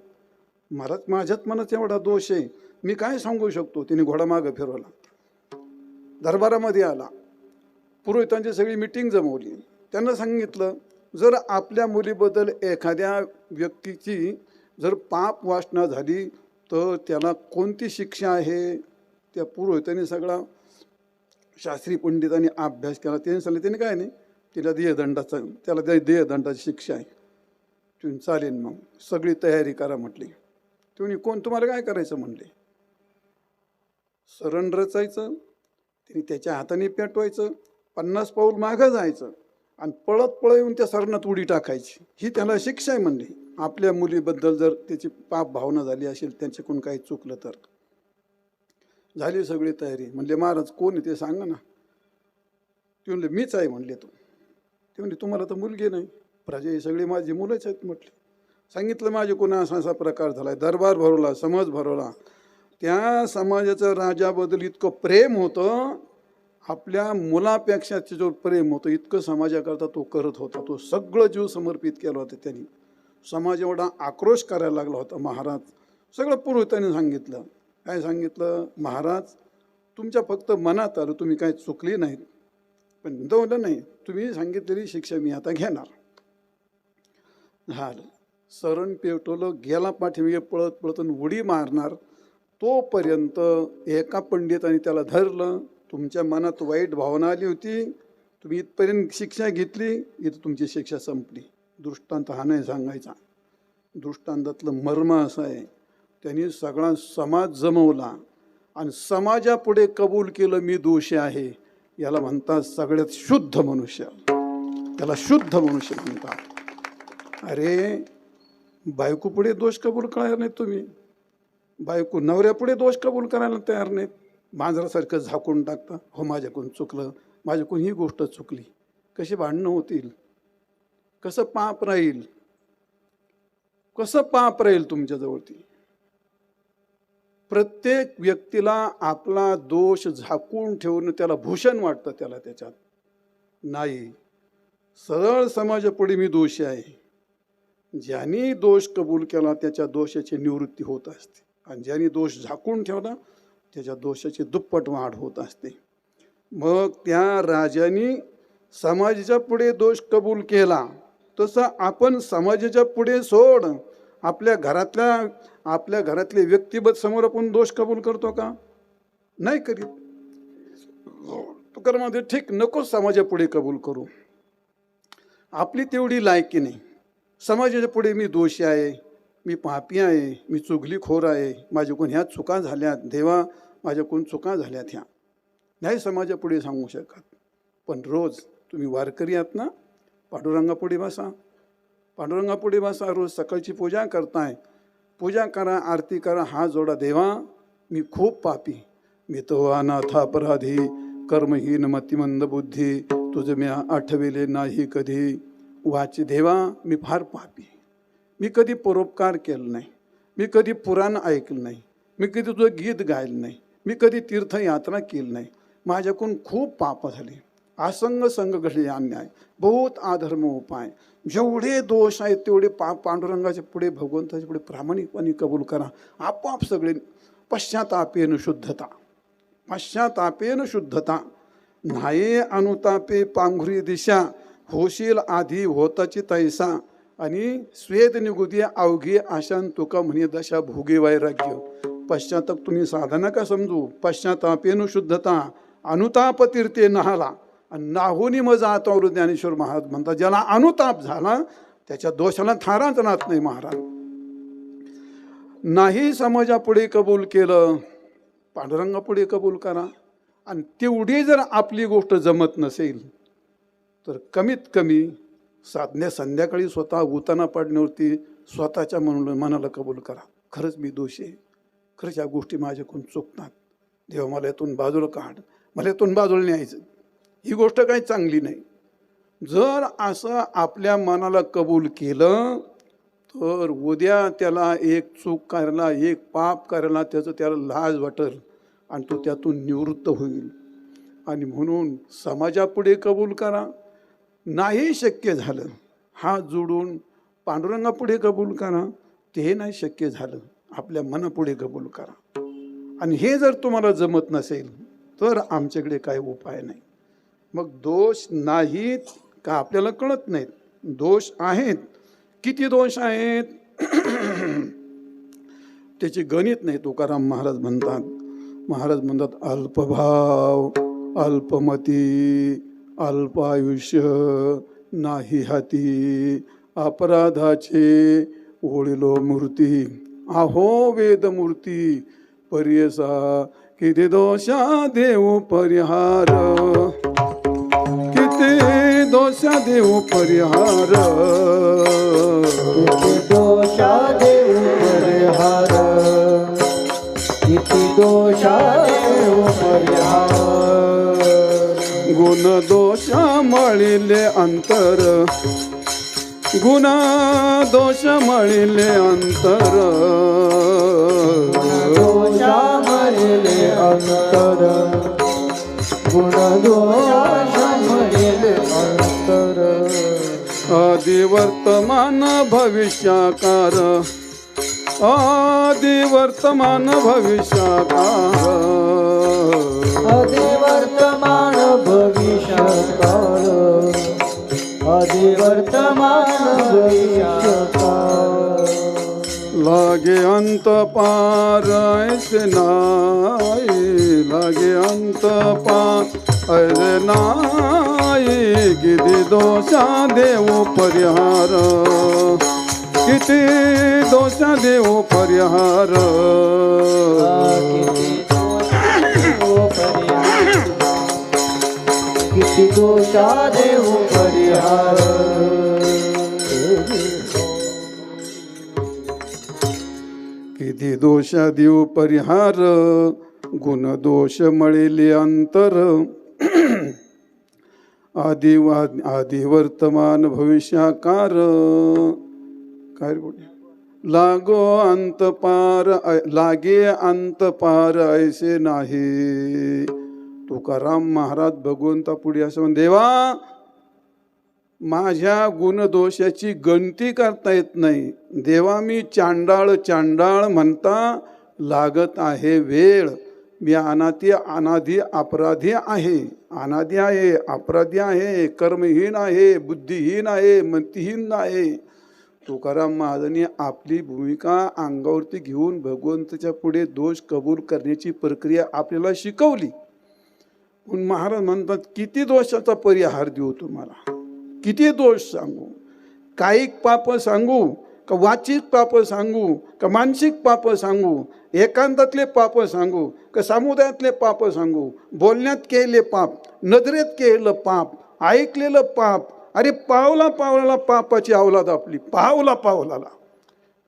Speaker 1: माझ्यात मनात एवढा दोष आहे, मी काय सांगू शकतो? तिने घोडा मागं फिरवला, दरबारामध्ये आला, पुरोहितांची सगळी मीटिंग जमवली. त्यांना सांगितलं, जर आपल्या मुलीबद्दल एखाद्या व्यक्तीची जर पाप वासना झाली तर त्याला कोणती शिक्षा आहे? त्या पुरोहितांनी सगळा शास्त्री पंडितांनी अभ्यास केला. त्यांनी सांगितलं, त्याने काय नाही, त्याला देहदंडाची शिक्षा आहे. तुम्ही चालेल, मग सगळी तयारी करा म्हटली. तुम्ही तुम्हाला काय करायचं म्हणले? सरण रचायचं, तिने त्याच्या हाताने पेटवायचं, 50 पाऊल मागं जायचं आणि पळत येऊन त्या सरणात उडी टाकायची. ही त्याला शिक्षा आहे म्हणली. आपल्या मुलीबद्दल जर त्याची पाप भावना झाली असेल, त्यांच्याकडून काही चुकलं तर. झाली सगळी तयारी. म्हणले, महाराज कोण आहे ते सांगा ना. ते म्हणले, मीच आहे म्हणले. ते म्हणले, तुम्हाला तर मुलगी नाही, प्रजा ही सगळी माझी मुलंच आहेत म्हटले. सांगितलं, माझे कोणा असा प्रकार झाला. दरबार भरवला, समाज भरवला. त्या समाजाचं राजाबद्दल इतकं प्रेम होतं, आपल्या मुलापेक्षा त्याच्यावर प्रेम होतं, इतकं समाजाकरता तो करत होता. तो सगळं जीव समर्पित केलं होतं त्यांनी. समाज एवढा आक्रोश करायला लागला होता. महाराज सगळं पुरोहितांनी सांगितलं. काय सांगितलं? महाराज, तुमच्या फक्त मनात आलं, तुम्ही काय चुकली नाहीत, पण दवलं नाही, तुम्ही सांगितलेली शिक्षा मी आता घेणार. झालं, सरण पेटवलं, गेला पाठीमागे पळत पळत उडी मारणार. तोपर्यंत एका पंडिताने त्याला धरलं. तुमच्या मनात वाईट भावना आली होती, तुम्ही इथपर्यंत शिक्षा घेतली, इथं तुमची शिक्षा संपली. दृष्टांत हा नाही सांगायचा. दृष्टांतातलं मर्म असं आहे, त्यांनी सगळा समाज जमवला आणि समाजापुढे कबूल केलं मी दोषी आहे. याला म्हणतात सगळ्यात शुद्ध मनुष्य. त्याला शुद्ध मनुष्य म्हणतात. अरे बायकोपुढे दोष कबूल करायला नाहीत तुम्ही, बायको नवऱ्यापुढे दोष कबूल करायला तयार नाहीत. मांजरासारखं झाकून टाकता, हो माझ्याकडून चुकलं, माझ्याकडून ही गोष्ट चुकली. कशी भांडणं होतील, कसं पाप राहील, कसं पाप राहील तुमच्याजवळती. प्रत्येक व्यक्तीला आपला दोष झाकून ठेवून त्याला भूषण वाटतं, त्याला त्याच्यात नाही. सरळ समाजापुढे मी दोषी आहे. ज्यांनी दोष कबूल केला त्याच्या दोषाची निवृत्ती होत असते, आणि ज्यांनी दोष झाकून ठेवला त्याच्या दोषाची दुप्पट वाढ होत असते. मग त्या राजाने समाजाच्या पुढे दोष कबूल केला, तसं आपण समाजाच्या पुढे सोड, आपल्या घरातले व्यक्तिगत समोर आपण दोष कबूल करतो का? नाही करीत. तुकारामध्ये ठीक, नको समाजापुढे कबूल करू, आपली तेवढी लायकी नाही. समाजाच्या पुढे मी दोषी आहे, मी पापी आहे, मी चुगलीखोर आहे, माझ्याकडून ह्या चुका झाल्यात, देवा माझ्याकडून चुका झाल्यात, ह्या नाही समाजापुढे सांगू शकत. पण रोज तुम्ही वारकरी आहात ना, पांडुरंगापुढे बसा, पांडुरंगापुढे बसा. रोज सकाळची पूजा करताय, पूजा करा, आरती करा, हात जोडा, देवा मी खूप पापी, मी तो अनाथ अपराधी, कर्महीन मतिमंद बुद्धी, तुझं मी आठविले नाही कधी. वाचे देवा मी फार पापी, मी कधी परोपकार केलं नाही, मी कधी पुराण ऐकलं नाही, मी कधी तुझं गीत गायलं नाही, मी कधी तीर्थयात्रा केली नाही, माझ्याकडून खूप पाप झाले, असंग संग घडले अन्याय, बहुत अधर्म उपाय. जेवढे दोष आहेत तेवढे पांडुरंगाच्या पुढे, भगवंताच्या पुढे प्रामाणिकपणे कबूल करा. आपोआप सगळे पश्चातापेन शुद्धता, पश्चातापेन शुद्धता. नाही अनुतापे पांघुरी दिशा, होशील आधी होताची तैसा. आणि स्वेद निगुदी अवघी आशान तुका म्हणे दशा भोगे वैराग्य. पश्चाताप तुम्ही साधना का समजू, पश्चातापेन शुद्धता, अनुताप तीर्थे नहाला. आणि नाहुनी मजा आता ज्ञानेश्वर महाराज म्हणतात, ज्याला अनुताप झाला त्याच्या दोषाला थाराच राहत नाही महाराज. नाही समाजापुढे कबूल केलं, पांडुरंगापुढे कबूल करा. आणि तेवढी जर आपली गोष्ट जमत नसेल तर कमीत कमी संध्याकाळी स्वतः उताना पडण्यावरती स्वतःच्या मनाला कबूल करा, खरंच मी दोषी आहे, खरंच या गोष्टी माझ्याकडून चुकतात, देवा मला यातून बाजूला काढ, मला यातून बाजूला न्यायचं, ही गोष्ट काही चांगली नाही. जर असं आपल्या मनाला कबूल केलं तर उद्या त्याला एक चूक करायला, एक पाप करायला त्याला लाज वाटेल आणि तो त्यातून निवृत्त होईल. आणि म्हणून समाजापुढे कबूल करा. नाही शक्य झालं हात जोडून पांडुरंगापुढे कबूल करा, ते नाही शक्य झालं आपल्या मनापुढे कबूल करा. आणि हे जर तुम्हाला जमत नसेल तर आमच्याकडे काही उपाय नाही. मग दोष नाहीत का आपल्याला कळत नाहीत, दोष आहेत. किती दोष आहेत त्याची गणित नाही. तुकाराम महाराज म्हणतात अल्पभाव, अल्पमती, अल्पायुष्य, नाही हाती, अपराधाचे ओळिलो मूर्ती, आहो वेदमूर्ती पर्यसा, किती दोषा देऊ परिहार, किती दोषा देऊ परिहार,
Speaker 2: किती दोषा देऊ परिहार, किती दोषा देऊ परिहार.
Speaker 1: गुण दोषा मळिले अंतर, गुण दोष मळिले अंतर,
Speaker 2: दोषा मळिले अंतर, गुण दोषा मळिले अंतर.
Speaker 1: आदि वर्तमान भविष्यकार, आदि वर्तमान भविष्यकार,
Speaker 2: आदि वर्तमान भविष्यकाल, आदि वर्तमान भविष्यकाल.
Speaker 1: लागे अंत पार ऐसे नाही, लागे अंत पार ऐसे नाही. आई किती दोषा देऊ परिहार, किती दोषा देऊ परिहार.
Speaker 2: किती दोषा देऊ परिहार.
Speaker 1: किती दोषा देऊ परिहार, गुण दोष मळिले अंतर. आदि वर्तमान भविष्याकार. काय रे बोल, लागो अंत पार, लागे अंत पार ऐसे नाही. तुकाराम महाराज भगवंता पुढे असं म्हण, देवा माझ्या गुणदोषाची गणती करता येत नाही. देवा मी चांडाळ चांडाळ म्हणता लागत आहे वेळ. मी अनाधी अपराधी आहे, अनादी आहे, अपराधी आहे, कर्महीन आहे, बुद्धिहीन आहे, मतिहीन आहे. तुकाराम महाराजांनी आपली भूमिका अंगावरती घेऊन भगवंताच्या पुढे दोष कबूल करण्याची प्रक्रिया आपल्याला शिकवली. म्हणून महाराज म्हणतात, किती दोषाचा परिहार देऊ तुम्हाला, किती दोष सांगू. कायिक पाप सांगू का वाचिक पाप सांगू का मानसिक पाप सांगू, एकांतातले पाप सांगू का समुदायातले पाप सांगू, बोलण्यात केलेले पाप, नजरेत केलेलं पाप, ऐकलेलं पाप. अरे पावला पावलाला पापाची अवलाद आपली, पावला पावलाला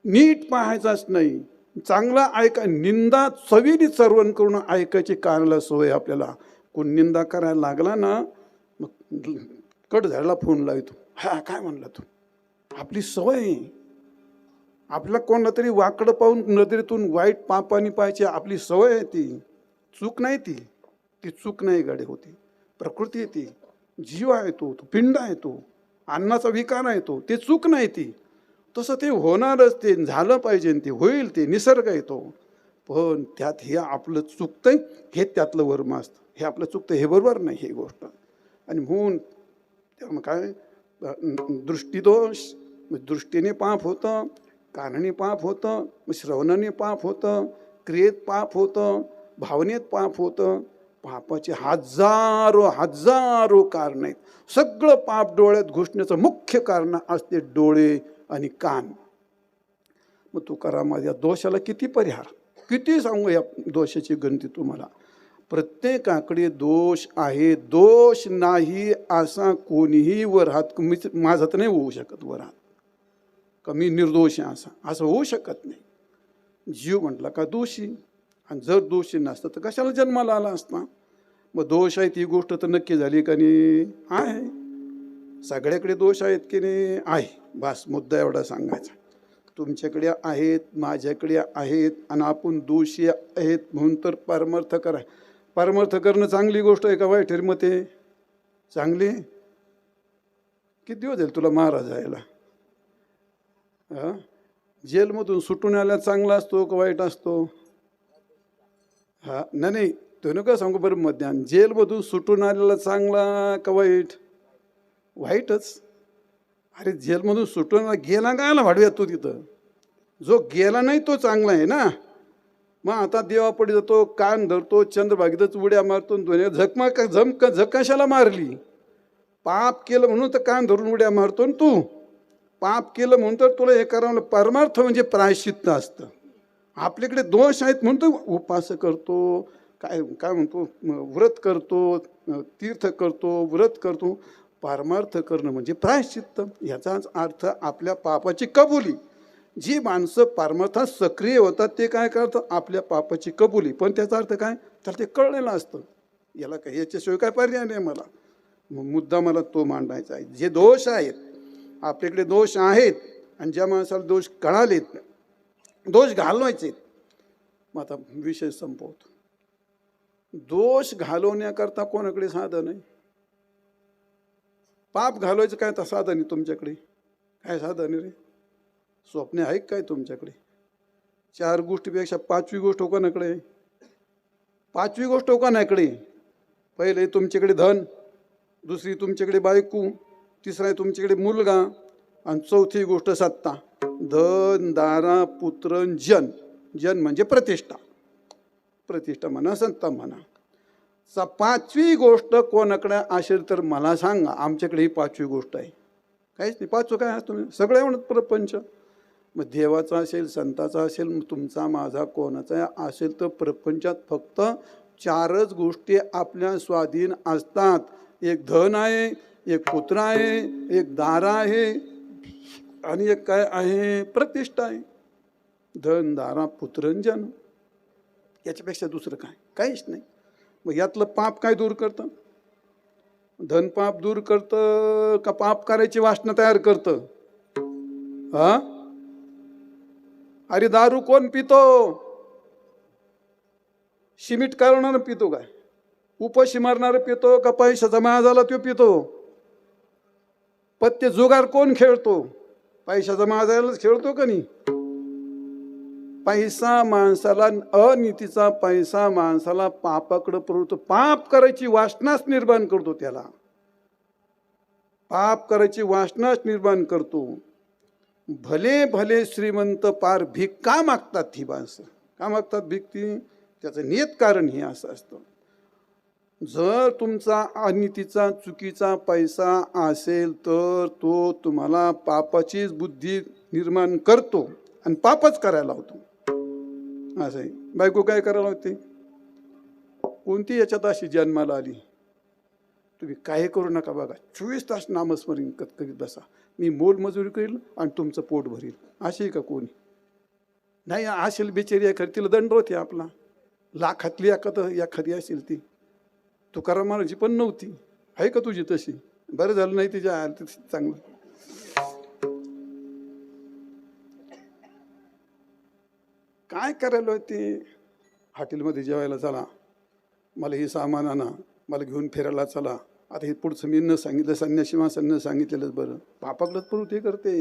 Speaker 1: नीट पाहायचाच नाही. चांगला ऐका, निंदा चवीने सर्वण करून ऐकायची कानाला सवय आपल्याला. कोण निंदा करायला लागला ना, मग कट झाडाला फोन लावतो, हा काय म्हणला तू. आपली सवय, आपल्याला कोणाला तरी वाकडं पाहून नजरेतून वाईट पापानी पाहायची आपली सवय आहे. ती चूक नाही, ती चूक नाही गाडी होती. प्रकृती आहे ती, जीव आहे तो पिंड आहे, तो अन्नाचा विकार आहे तो, ते चूक नाही ती. तसं ते होणारच, ते झालं पाहिजे, ते होईल, ते निसर्ग आहे तो. पण त्यात हे आपलं चुकतंय, हे त्यातलं वर्म असतं. हे आपलं चुकतं, हे बरोबर नाही ही गोष्ट. आणि म्हणून मग काय दृष्टीदोष, दृष्टीने पाप होतं, कानाने पाप होतं, श्रवणाने पाप होतं, क्रियेत पाप होतं, भावनेत पाप होतं. पापाचे हजारो हजारो कारण आहेत. सगळं पाप डोळ्यात घुसण्याचं मुख्य कारण असते डोळे आणि कान. मग तुकाराम या दोषाला किती परिहार, किती सांगू या दोषाची गणती तुम्हाला. प्रत्येकाकडे दोष आहे, दोष नाही असा कोणीही वर हात, माझा तर नाही होऊ शकत वर हात कमी निर्दोष आहे असं होऊ शकत नाही. जीव म्हटला का दोषी, आणि जर दोषी नसतं तर कशाला जन्माला आला असता. मग दोष आहे ती गोष्ट तर नक्की झाली का नाही, आहे. सगळ्याकडे दोष आहेत की नाही, आहे. बस मुद्दा एवढा सांगायचा. तुमच्याकडे आहेत, माझ्याकडे आहेत, आणि आपण दोषी आहेत म्हणून तर परमार्थ करा. परमार्थ करणं चांगली गोष्ट आहे का वाईट आहे? मग ते चांगली. किती दिवस जाईल तुला महाराज जायला? जेलमधून सुटून आल्या चांगला असतो का वाईट असतो? हा नाही तो नका सांगू बरं. मध्यान जेलमधून सुटून आलेला चांगला का वाईट? वाईटच. अरे जेलमधून सुटून गेला गायला भाडव्या तू तिथं, जो गेला नाही तो चांगला आहे ना. मग आता देवापडी जातो, कान धरतो, चंद्रभागीतच उड्या मारतो, झकाशाला मारली. पाप केलं म्हणून तर कान धरून उड्या मारतो ना तू. पाप केलं म्हणून तर तुला हे करावं. परमार्थ म्हणजे प्रायश्चित्त असतं. आपल्याकडे दोष आहेत म्हणून तो उपास करतो, काय म्हणतो, व्रत करतो, तीर्थ करतो, व्रत करतो. परमार्थ करणं म्हणजे प्रायश्चित्त. याचाच अर्थ आपल्या पापाची कबुली. जी माणसं परमार्थात सक्रिय होतात ते काय करतात, आपल्या पापाची कबुली. पण त्याचा अर्थ काय, तर ते कळलेलं असतं. याला काय, याच्याशिवाय काय पर्याय नाही मला. मुद्दा मला तो मांडायचा आहे. जे दोष आहेत, आपल्याकडे दोष आहेत, आणि ज्या माणसाला दोष कळालेत, दोष घालवायचे, मग आता विषय संपवतो. दोष घालवण्याकरता कोणाकडे साधन आहे? पाप घालवायचं काय तर साधन आहे तुमच्याकडे? काय साधन रे? स्वप्ने आहे काय तुमच्याकडे? 4 गोष्टीपेक्षा 5वी गोष्ट कोणाकडे? 5वी गोष्ट कोणाकडे? पहिले तुमच्याकडे धन, दुसरी तुमच्याकडे बायको, तिसरा आहे तुमच्याकडे मुलगा, आणि 4थी गोष्ट सत्ता. धन, दारा, पुत्र, जन. जन म्हणजे प्रतिष्ठा, प्रतिष्ठा म्हणा, सत्ता म्हणा. पाचवी गोष्ट कोणाकडे असेल तर मला सांगा. आमच्याकडे ही पाचवी गोष्ट आहे. काहीच नाही. पाचवं काय तुम्ही सगळे म्हणत प्रपंच. मग देवाचा असेल, संताचा असेल, मग तुमचा माझा कोणाचा असेल तर प्रपंचात फक्त चारच गोष्टी आपल्या स्वाधीन असतात. एक धन आहे, एक पुत्र आहे, एक दारा आहे आणि एक काय आहे, प्रतिष्ठा आहे. धन, दारा, पुत्र, जन. याच्यापेक्षा दुसरं काय? काहीच नाही. मग यातलं पाप काय दूर करतं? धन पाप दूर करतं का पाप करायची वासना तयार करतं? हा, अरे दारू कोण पितो? शिमिट करणारं पितो काय? उपाशी मारणारं पितो का पैशाचा माझाला तो पितो? पत्ते जुगार कोण खेळतो? पैशाचा माझालाच खेळतो का नाही? पैसा माणसाला, अनितीचा पैसा माणसाला पापाकडे प्रवृत्त, पाप करायची वासनाच निर्माण करतो. त्याला पाप करायची वासनाच निर्माण करतो. भले भले श्रीमंत पार भीक का मागतात ही माणसं? का मागतात भीक ती? त्याचं नियत कारण हे असं असतं. जर तुमचा अनितीचा चुकीचा पैसा असेल तर तो तुम्हाला पापाचीच बुद्धी निर्माण करतो आणि पापच करायला होतो. असं आहे. बायको काय करायला होते? कोणती याच्यात अशी जन्माला आली? तुम्ही काही करू नका बघा, 24 तास नामस्मरण करीत बसा. मी मोलमजुरी करील आणि तुमचं पोट भरील. अशी का कोणी? नाही असेल बिचारी एखादी, तिला दंड होते आपला. लाखातली एखादी असेल ती. तुकाराम महाराजांची पण नव्हती. आहे का तुझी तशी? बरं झालं नाही तिच्या चांगलं. काय करायला होते? हॉटेलमध्ये जेवायला चला, मला हे सामान आणा, मला घेऊन फिरायला चला. आता हे पुढचं मी न सांगितलं, संन्यासी माणसांना सांगितलेलंच बरं. पापाकडंच प्रवृत्ती करते.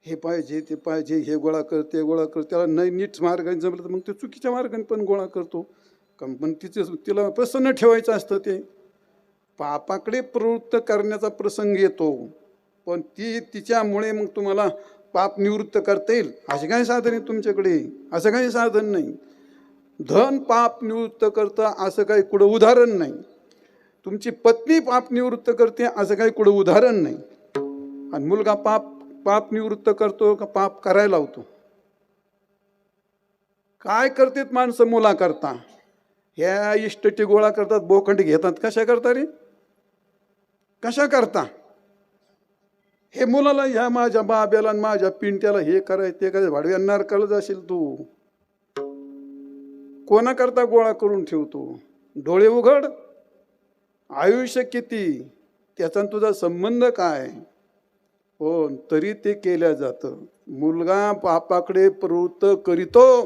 Speaker 1: हे पाहिजे ते पाहिजे, हे गोळा करते गोळा करते. त्याला नाही नीट मार्गाने जमलं तर मग ते चुकीच्या मार्गाने पण गोळा करतो. पण तिला प्रसन्न ठेवायचं असतं. ते पापाकडे प्रवृत्त करण्याचा प्रसंग येतो, पण ती तिच्यामुळे मग तुम्हाला पाप निवृत्त करता येईल असे काही साधन आहे तुमच्याकडे? असं काही साधन नाही. धन पाप निवृत्त करतं असं काही कुठं उदाहरण नाही. तुमची पत्नी पाप निवृत्त करते असं काही कुठं उदाहरण नाही. आणि मुलगा पाप निवृत्त करतो का पाप करायला लावतो? काय करतात माणसं मुला करता? ह्या इष्टटी गोळा करतात, बोखंडी घेतात. कशा करता रे? कशा करता? हे मुलाला ह्या माझ्या बाब्याला आणि माझ्या पिंट्याला हे करायचं ते करायचं, भाडव्या नरकाला जाशील तू. कोणा करता गोळा करून ठेवतो? डोळे उघड. आयुष्य किती, त्याचा तुझा संबंध काय? पण तरी ते केल्या जातं. मुलगा पापाकडे प्रवृत्त करीतो,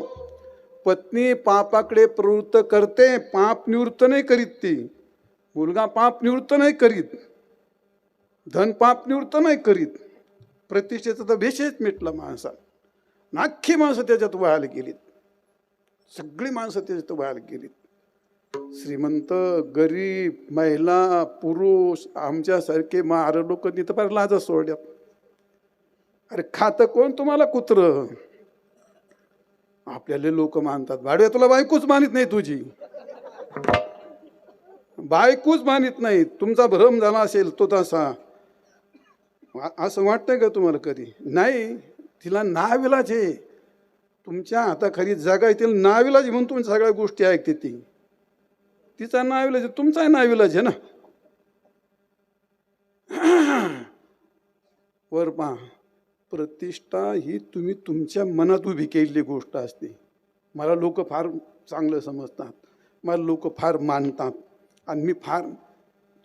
Speaker 1: पत्नी पापाकडे प्रवृत्त करते. पाप निवृत्त नाही करीत ती. मुलगा पाप निवृत्त नाही करीत, धन पाप निवृत्त नाही करीत. प्रतिष्ठेचा तर विषयच मिटला माणसा. नाखी माणसं त्याच्यात व्हायला गेलीत. सगळी माणसं त्याच्यात व्हायला गेलीत. श्रीमंत, गरीब, महिला, पुरुष, आमच्यासारखे मार लोक तिथं फार लाजा सोडल्यात. अरे खातं कोण तुम्हाला कुत्रं? आपल्याला लोक मानतात. भाडव्या तुला बायकोच मानित नाही तुझी. बायकोच मानित नाही. तुमचा भ्रम झाला असेल तो तसा. असं वाटतंय का तुम्हाला कधी? नाही. तिला नाविलाज आहे. तुमच्या हाताखाली जागा येतील नाविलाज म्हणून तुम्ही सगळ्या गोष्टी ऐकते. ती तिचा नाविलाज, तुमचाही नाविलाज आहे ना. वर पहा, प्रतिष्ठा ही तुम्ही तुमच्या मनात उभी केलेली गोष्ट असते. मला लोक फार चांगलं समजतात, मला लोक फार मानतात, आणि मी फार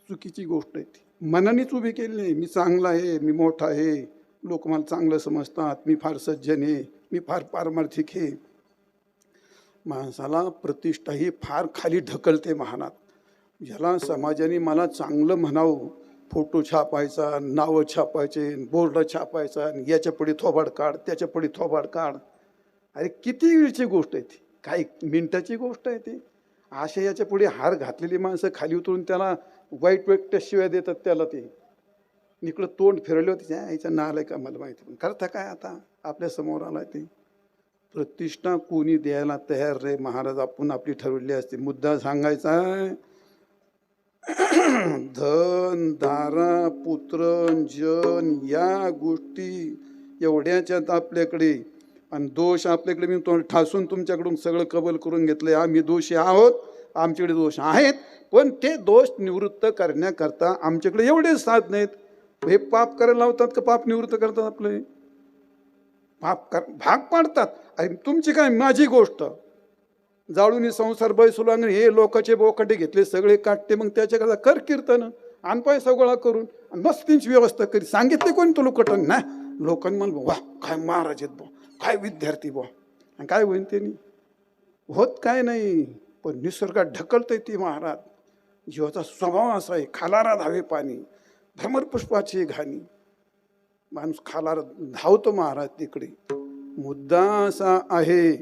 Speaker 1: चुकीची गोष्ट आहे ती. मनानेच उभी केली नाही. मी चांगला आहे, मी मोठा आहे, लोक मला चांगलं समजतात, मी फार सज्जन आहे, मी फार पारमार्थिक आहे. माणसाला प्रतिष्ठा ही फार खाली ढकलते महानात. ज्याला समाजाने मला चांगलं म्हणावं, फोटो छापायचा, नावं छापायचे, बोर्ड छापायचा, याच्या पुढे थोबाड काढ, त्याच्या पुढे थोबाड काढ. अरे किती वेळची गोष्ट आहे ती, काही मिनिटाची गोष्ट आहे ती. अशा याच्या पुढे हार घातलेली माणसं खाली उतरून त्याला वाईट वाईट शिवाय देतात. त्याला ते इकडं तोंड फिरवले होते, यायचं नालाय का मला माहिती. पण करता काय आता? आपल्या समोर आला ते. प्रतिष्ठा कोणी द्यायला तयार रे महाराज, आपण आपली ठरवली असते. मुद्दा सांगायचा आहे, धन दारा पुत्र जन या गोष्टी एवढ्याच्यात आपल्याकडे, आणि दोष आपल्याकडे मी ठासून तुमच्याकडून सगळं कबल करून घेतलंय. आम्ही दोषी आहोत, आमच्याकडे दोष आहेत, पण ते दोष निवृत्त करण्याकरता आमच्याकडे एवढे साधन आहेत. हे पाप करायला लावतात का पाप निवृत्त करतात आपले? पाप भाग पाडतात. आणि तुमची काय माझी गोष्ट जाळून संसार बैसुलांगण हे लोकांचे बोकाटे घेतले सगळे काटते, मग त्याच्याकरता कर कीर्तन आणि पैसा गोळा करून आणि बस त्यांची व्यवस्था करी. सांगितले कोणी तुला कटन ना? लोकांनी म्हणलं वा काय महाराज आहेत बो, काय विद्यार्थी बो, आणि काय होईन त्यांनी? होत काय नाही, पण निसर्गात ढकलतंय ती महाराज. जीवाचा स्वभाव असा आहे, खालारा धावे पाणी भ्रमरपुष्पाची घाणी. माणूस खालारा धावतो महाराज तिकडे. मुद्दा असा आहे,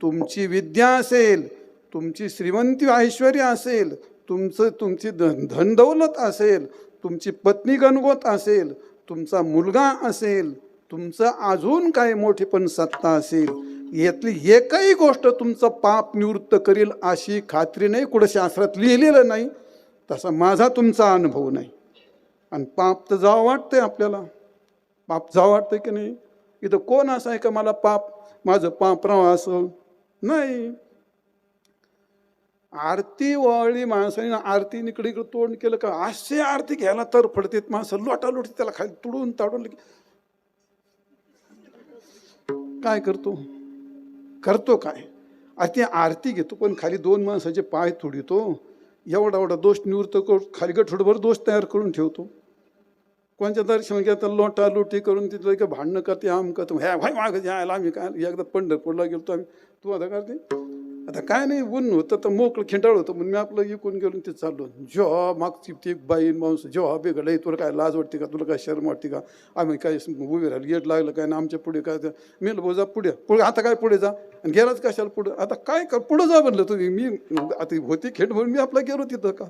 Speaker 1: तुमची विद्या असेल, तुमची श्रीमंती ऐश्वर्य असेल, तुमची धनदौलत असेल, तुमची पत्नी गणगोत असेल, तुमचा मुलगा असेल, तुमचं अजून काही मोठेपण सत्ता असेल, यातली एकही गोष्ट तुमचं पाप निवृत्त करेल अशी खात्री नाही, कुठं शास्त्रात लिहिलेलं नाही. तसा माझा तुमचा अनुभव नाही. आणि पाप तर जावं वाटतंय आपल्याला, पाप जावं वाटतंय की नाही? इथं कोण असं आहे का मला पाप, माझं पाप राहावं असं नाही. आरती वळली माणसाने, आरती इकडे इकडे तोंड केलं का असे आरती घ्यायला तर पडतेत माणसं, लोटालोटी त्याला खाली तुडून ताडून काय करतो काय? ती आरती घेतो पण खाली दोन माणसाचे पाय तुडितो, एवढा एवढा दोष निवृत्त करून खाली गठुडभर दोष तयार करून ठेवतो. कोणत्या दर्शन घ्या तर लोटालोटी करून तिथलं का भांडणं करते, आम करतो ह्या भाई मागं जायला. आम्ही काय एकदा पंढरपूरला गेलो आम्ही, तू आता करते आता काय नाही, ऊन होतं तर मोकळं खिंडाळ होतं म्हणून मी आपलं इकून गेलो ते चाललो. जेव्हा मागची ती बाई माणूस जेव्हा बिघडलं, तुला काय लाज वाटते का, तुला काय शरम वाटते का, आम्ही काय उभे राहिलं, येड लागलं काय ना आमच्या पुढे काय. मी जा पुढे पुढे, आता काय पुढे जा, आणि गेलाच कशाला पुढं, आता काय कर पुढं जा म्हणलं तुम्ही. मी आता होती खेळ म्हणून मी आपला गेलो तिथं का,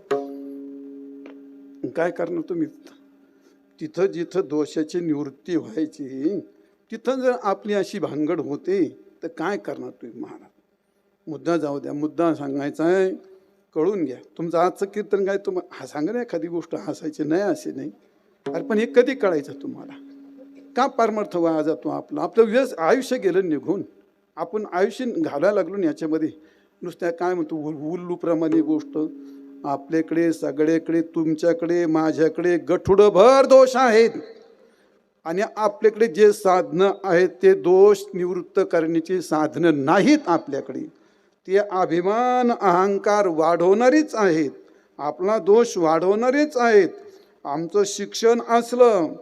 Speaker 1: काय करणार तुम्ही? तिथं जिथं दोषाची निवृत्ती व्हायची तिथं जर आपली अशी भानगड होते तर काय करणार तुम्ही महाराज? मुद्दा जाऊ द्या, मुद्दा सांगायचा आहे, कळून घ्या. तुमचं आजचं कीर्तन काय तुम्हाला सांगा ना, एखादी गोष्ट हसायची नाही असे नाही. अरे पण हे कधी कळायचं तुम्हाला? का परमार्थ वाया जातो आपलं? आपलं आयुष्य गेलं निघून, आपण आयुष्य घालायला लागलो याच्यामध्ये. नुसत्या काय म्हणतो उल्लूप्रमाणे गोष्ट. आपल्याकडे सगळ्याकडे, तुमच्याकडे माझ्याकडे गठुडभर दोष आहेत, आणि आपल्याकडे जे साधनं आहेत ते दोष निवृत्त करण्याची साधनं नाहीत आपल्याकडे. ते अभिमान अहंकार वाढवणारीच आहेत, आपला दोष वाढवणारेच आहेत. आमचं शिक्षण असलं,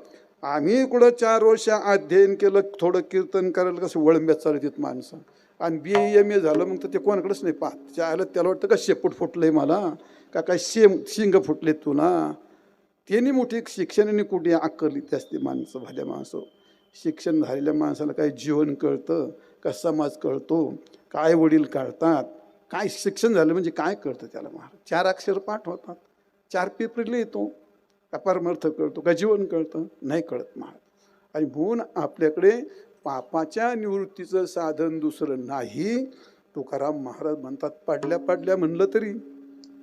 Speaker 1: आम्ही कुठं 4 वर्ष अध्ययन केलं, थोडं कीर्तन करायला कसं वळंब्यात चालत माणसं, आणि BA झालं मग तर ते कोणाकडेच नाही पाहत. त्याला वाटतं का शेपूट फुटलंय मला, का काय शिंग फुटले तुला. त्यांनी मोठी शिक्षणाने कुठे अक्कल इथे असते माणसं, भल्या माणसं. शिक्षण झालेल्या माणसाला काय जीवन कळतं, का समाज कळतो, काय वडील कळतात, काय शिक्षण झालं म्हणजे काय कळतं त्याला महाराज? 4 अक्षर पाठ होतात, 4 पेपर लिहितो, का परमार्थ कळतो, का जीवन कळतं? नाही कळत महाराज. आणि म्हणून आपल्याकडे पापाच्या निवृत्तीचं साधन दुसरं नाही. तुकाराम महाराज म्हणतात, पडल्या पडल्या म्हणलं तरी,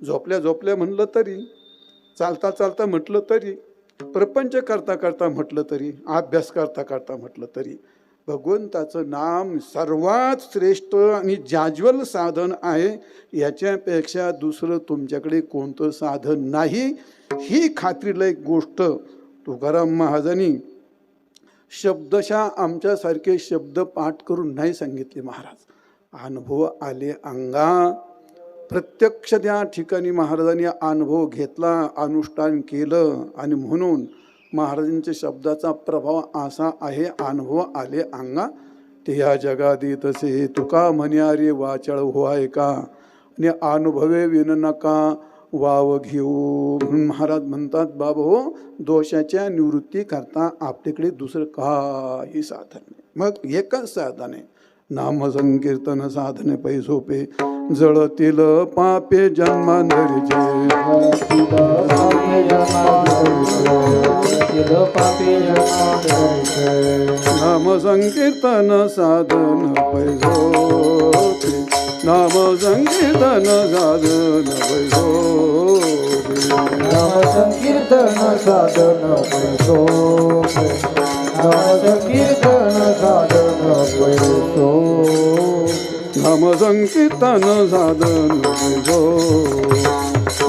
Speaker 1: झोपल्या झोपल्या म्हणलं तरी, चालता चालता म्हटलं तरी, प्रपंच करता करता म्हटलं तरी, अभ्यास करता करता म्हटलं तरी, भगवंताचं नाम सर्वात श्रेष्ठ आणि जाज्वल साधन आहे. याच्यापेक्षा दुसरं तुमच्याकडे कोणतं साधन नाही. ही खात्रीलायक गोष्ट तुकाराम महाराजांनी शब्दशः आमच्यासारखे शब्द पाठ करून नाही सांगितले महाराज. अनुभव आले अंगा, प्रत्यक्ष त्या ठिकाणी महाराजांनी अनुभव घेतला, अनुष्ठान केलं, आणि म्हणून महाराजांच्या शब्दाचा प्रभाव असा आहे, अनुभव आले अंगा. ते या जगादी तसे तुका म्हण्या रे वाचाळ होय का, आणि अनुभवे विन नका वाव घेऊ. महाराज म्हणतात, बाबा हो, दोषाच्या निवृत्ती करता आपल्याकडे दुसरं काही साधन नाही. मग एकच साधन आहे, नाम संकीर्तन साधने पै सोपे जळतील पापे जन्मांधरीचे नाम संकीर्तन साधन पै सोपे नाम संकीर्तन साधन पै सोपे
Speaker 2: नाम संकीर्तन साधन पै सोपे नाम संकीर्तन साधन पै सोपे
Speaker 1: नाम संकीर्तन साधन पै सोपे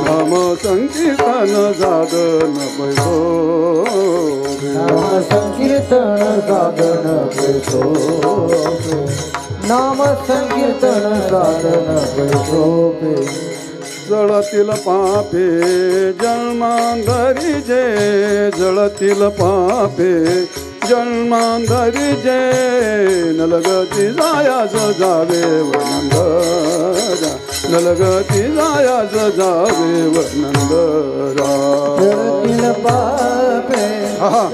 Speaker 1: नाम संकीर्तन साधन पै सोपे
Speaker 2: नाम संकीर्तन साधन पै सोपे नाम संकीर्तन साधन पै सोपे
Speaker 1: जळतील पापे जन्मांधरीचे जळतील पापे जन्मांधरीचे नलगती जायाच जावे वनंदरा नलगती जायाच जावे वनंदरा
Speaker 2: जळतील पापे
Speaker 1: हा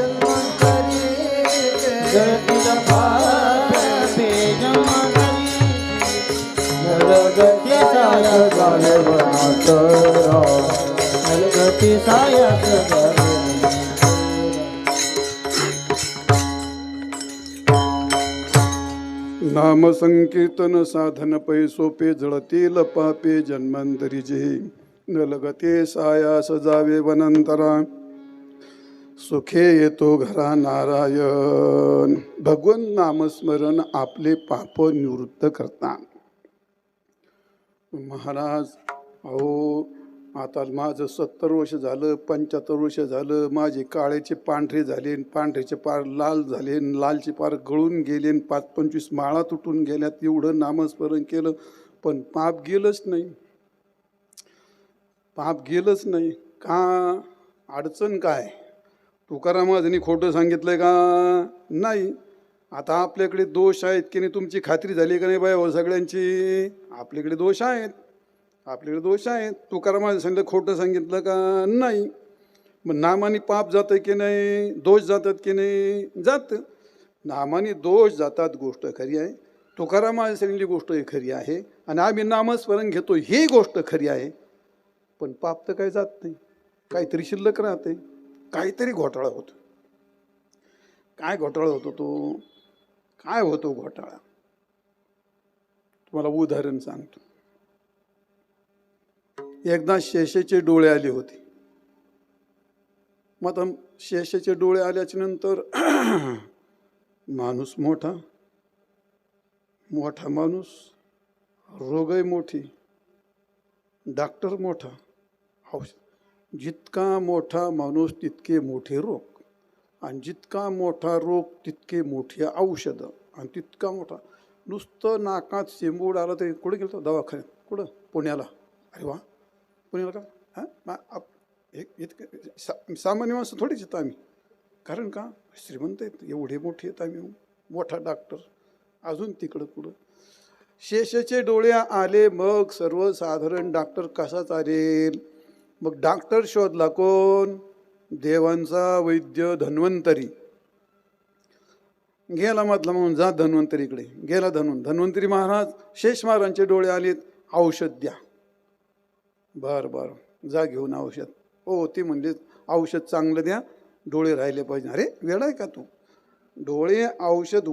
Speaker 2: जळतील पापे नलगती साया जावे वनंदरा नलगती साया जावे
Speaker 1: नाम संकीर्तन साधन पै सोपे जळतील पापे जन्मांतरीचे नलगते सायास जावे वनंतरा सुखे येतो घरा नारायण भगवन नामस्मरण आपले पाप निवृत्त करतात. महाराज अहो आता माझं 70 वर्ष झालं 75 वर्ष झालं माझे काळेचे पांढरे झाले पांढरेचे पार लाल झाले लालचे पार गळून गेले 5-25 माळा तुटून गेल्यात एवढं नामस्मरण केलं पण पाप गेलंच नाही. पाप गेलंच नाही का अडचण काय तुकाराम महाराजांनी खोटं सांगितलंय का नाही. आता आपल्याकडे दोष आहेत की नाही तुमची खात्री झाली का नाही बाय हो सगळ्यांची आपल्याकडे दोष आहेत आपल्याकडे दोष आहेत. तुकाराम महाराज सांगितलं खोटं सांगितलं का नाही. मग नामाने पाप जातं की नाही दोष जातात की नाही जात नामाने दोष जातात गोष्ट खरी आहे. तुकाराम महाराज सांगितली गोष्ट ही खरी आहे आणि आम्ही नामस्मरण घेतो ही गोष्ट खरी आहे. पण पाप तर काही जात नाही काहीतरी शिल्लक राहते काहीतरी घोटाळा होतो. काय घोटाळा होतो तो काय होतो घोटाळा तुम्हाला उदाहरण सांगतो. एकदा शेषेचे डोळे आले होते. मग आता शेषेचे डोळे आल्याच्या नंतर माणूस मोठा मोठा माणूस रोगही मोठी डॉक्टर मोठा औषध जितका मोठा माणूस तितके मोठे रोग आणि जितका मोठा रोग तितके मोठी औषधं आणि तितका मोठा नुसतं नाकात शेंबूड आला तरी कुठे गेलो दवाखान्यात कुठं पुण्याला अरे वा पुण्याला का हां इतकं सामान्य माणसं थोडीच येतं आम्ही कारण का श्रीमंत आहेत एवढे मोठे आहेत आम्ही मोठा डॉक्टर अजून तिकडं पुढं शेषाचे डोळे आले मग सर्वसाधारण डॉक्टर कसा चालेल. मग डॉक्टर शोधला कोण देवांचा वैद्य धन्वंतरी गेला मधला म्हणून जा धन्वंतरीकडे गेला धन्वंतरी महाराज शेष महाराजांचे डोळे आलेत औषध द्या. बरं जा घेऊन औषध. हो ते म्हणले औषध चांगलं द्या डोळे राहिले पाहिजे. अरे वेळा आहे का तू डोळे औषध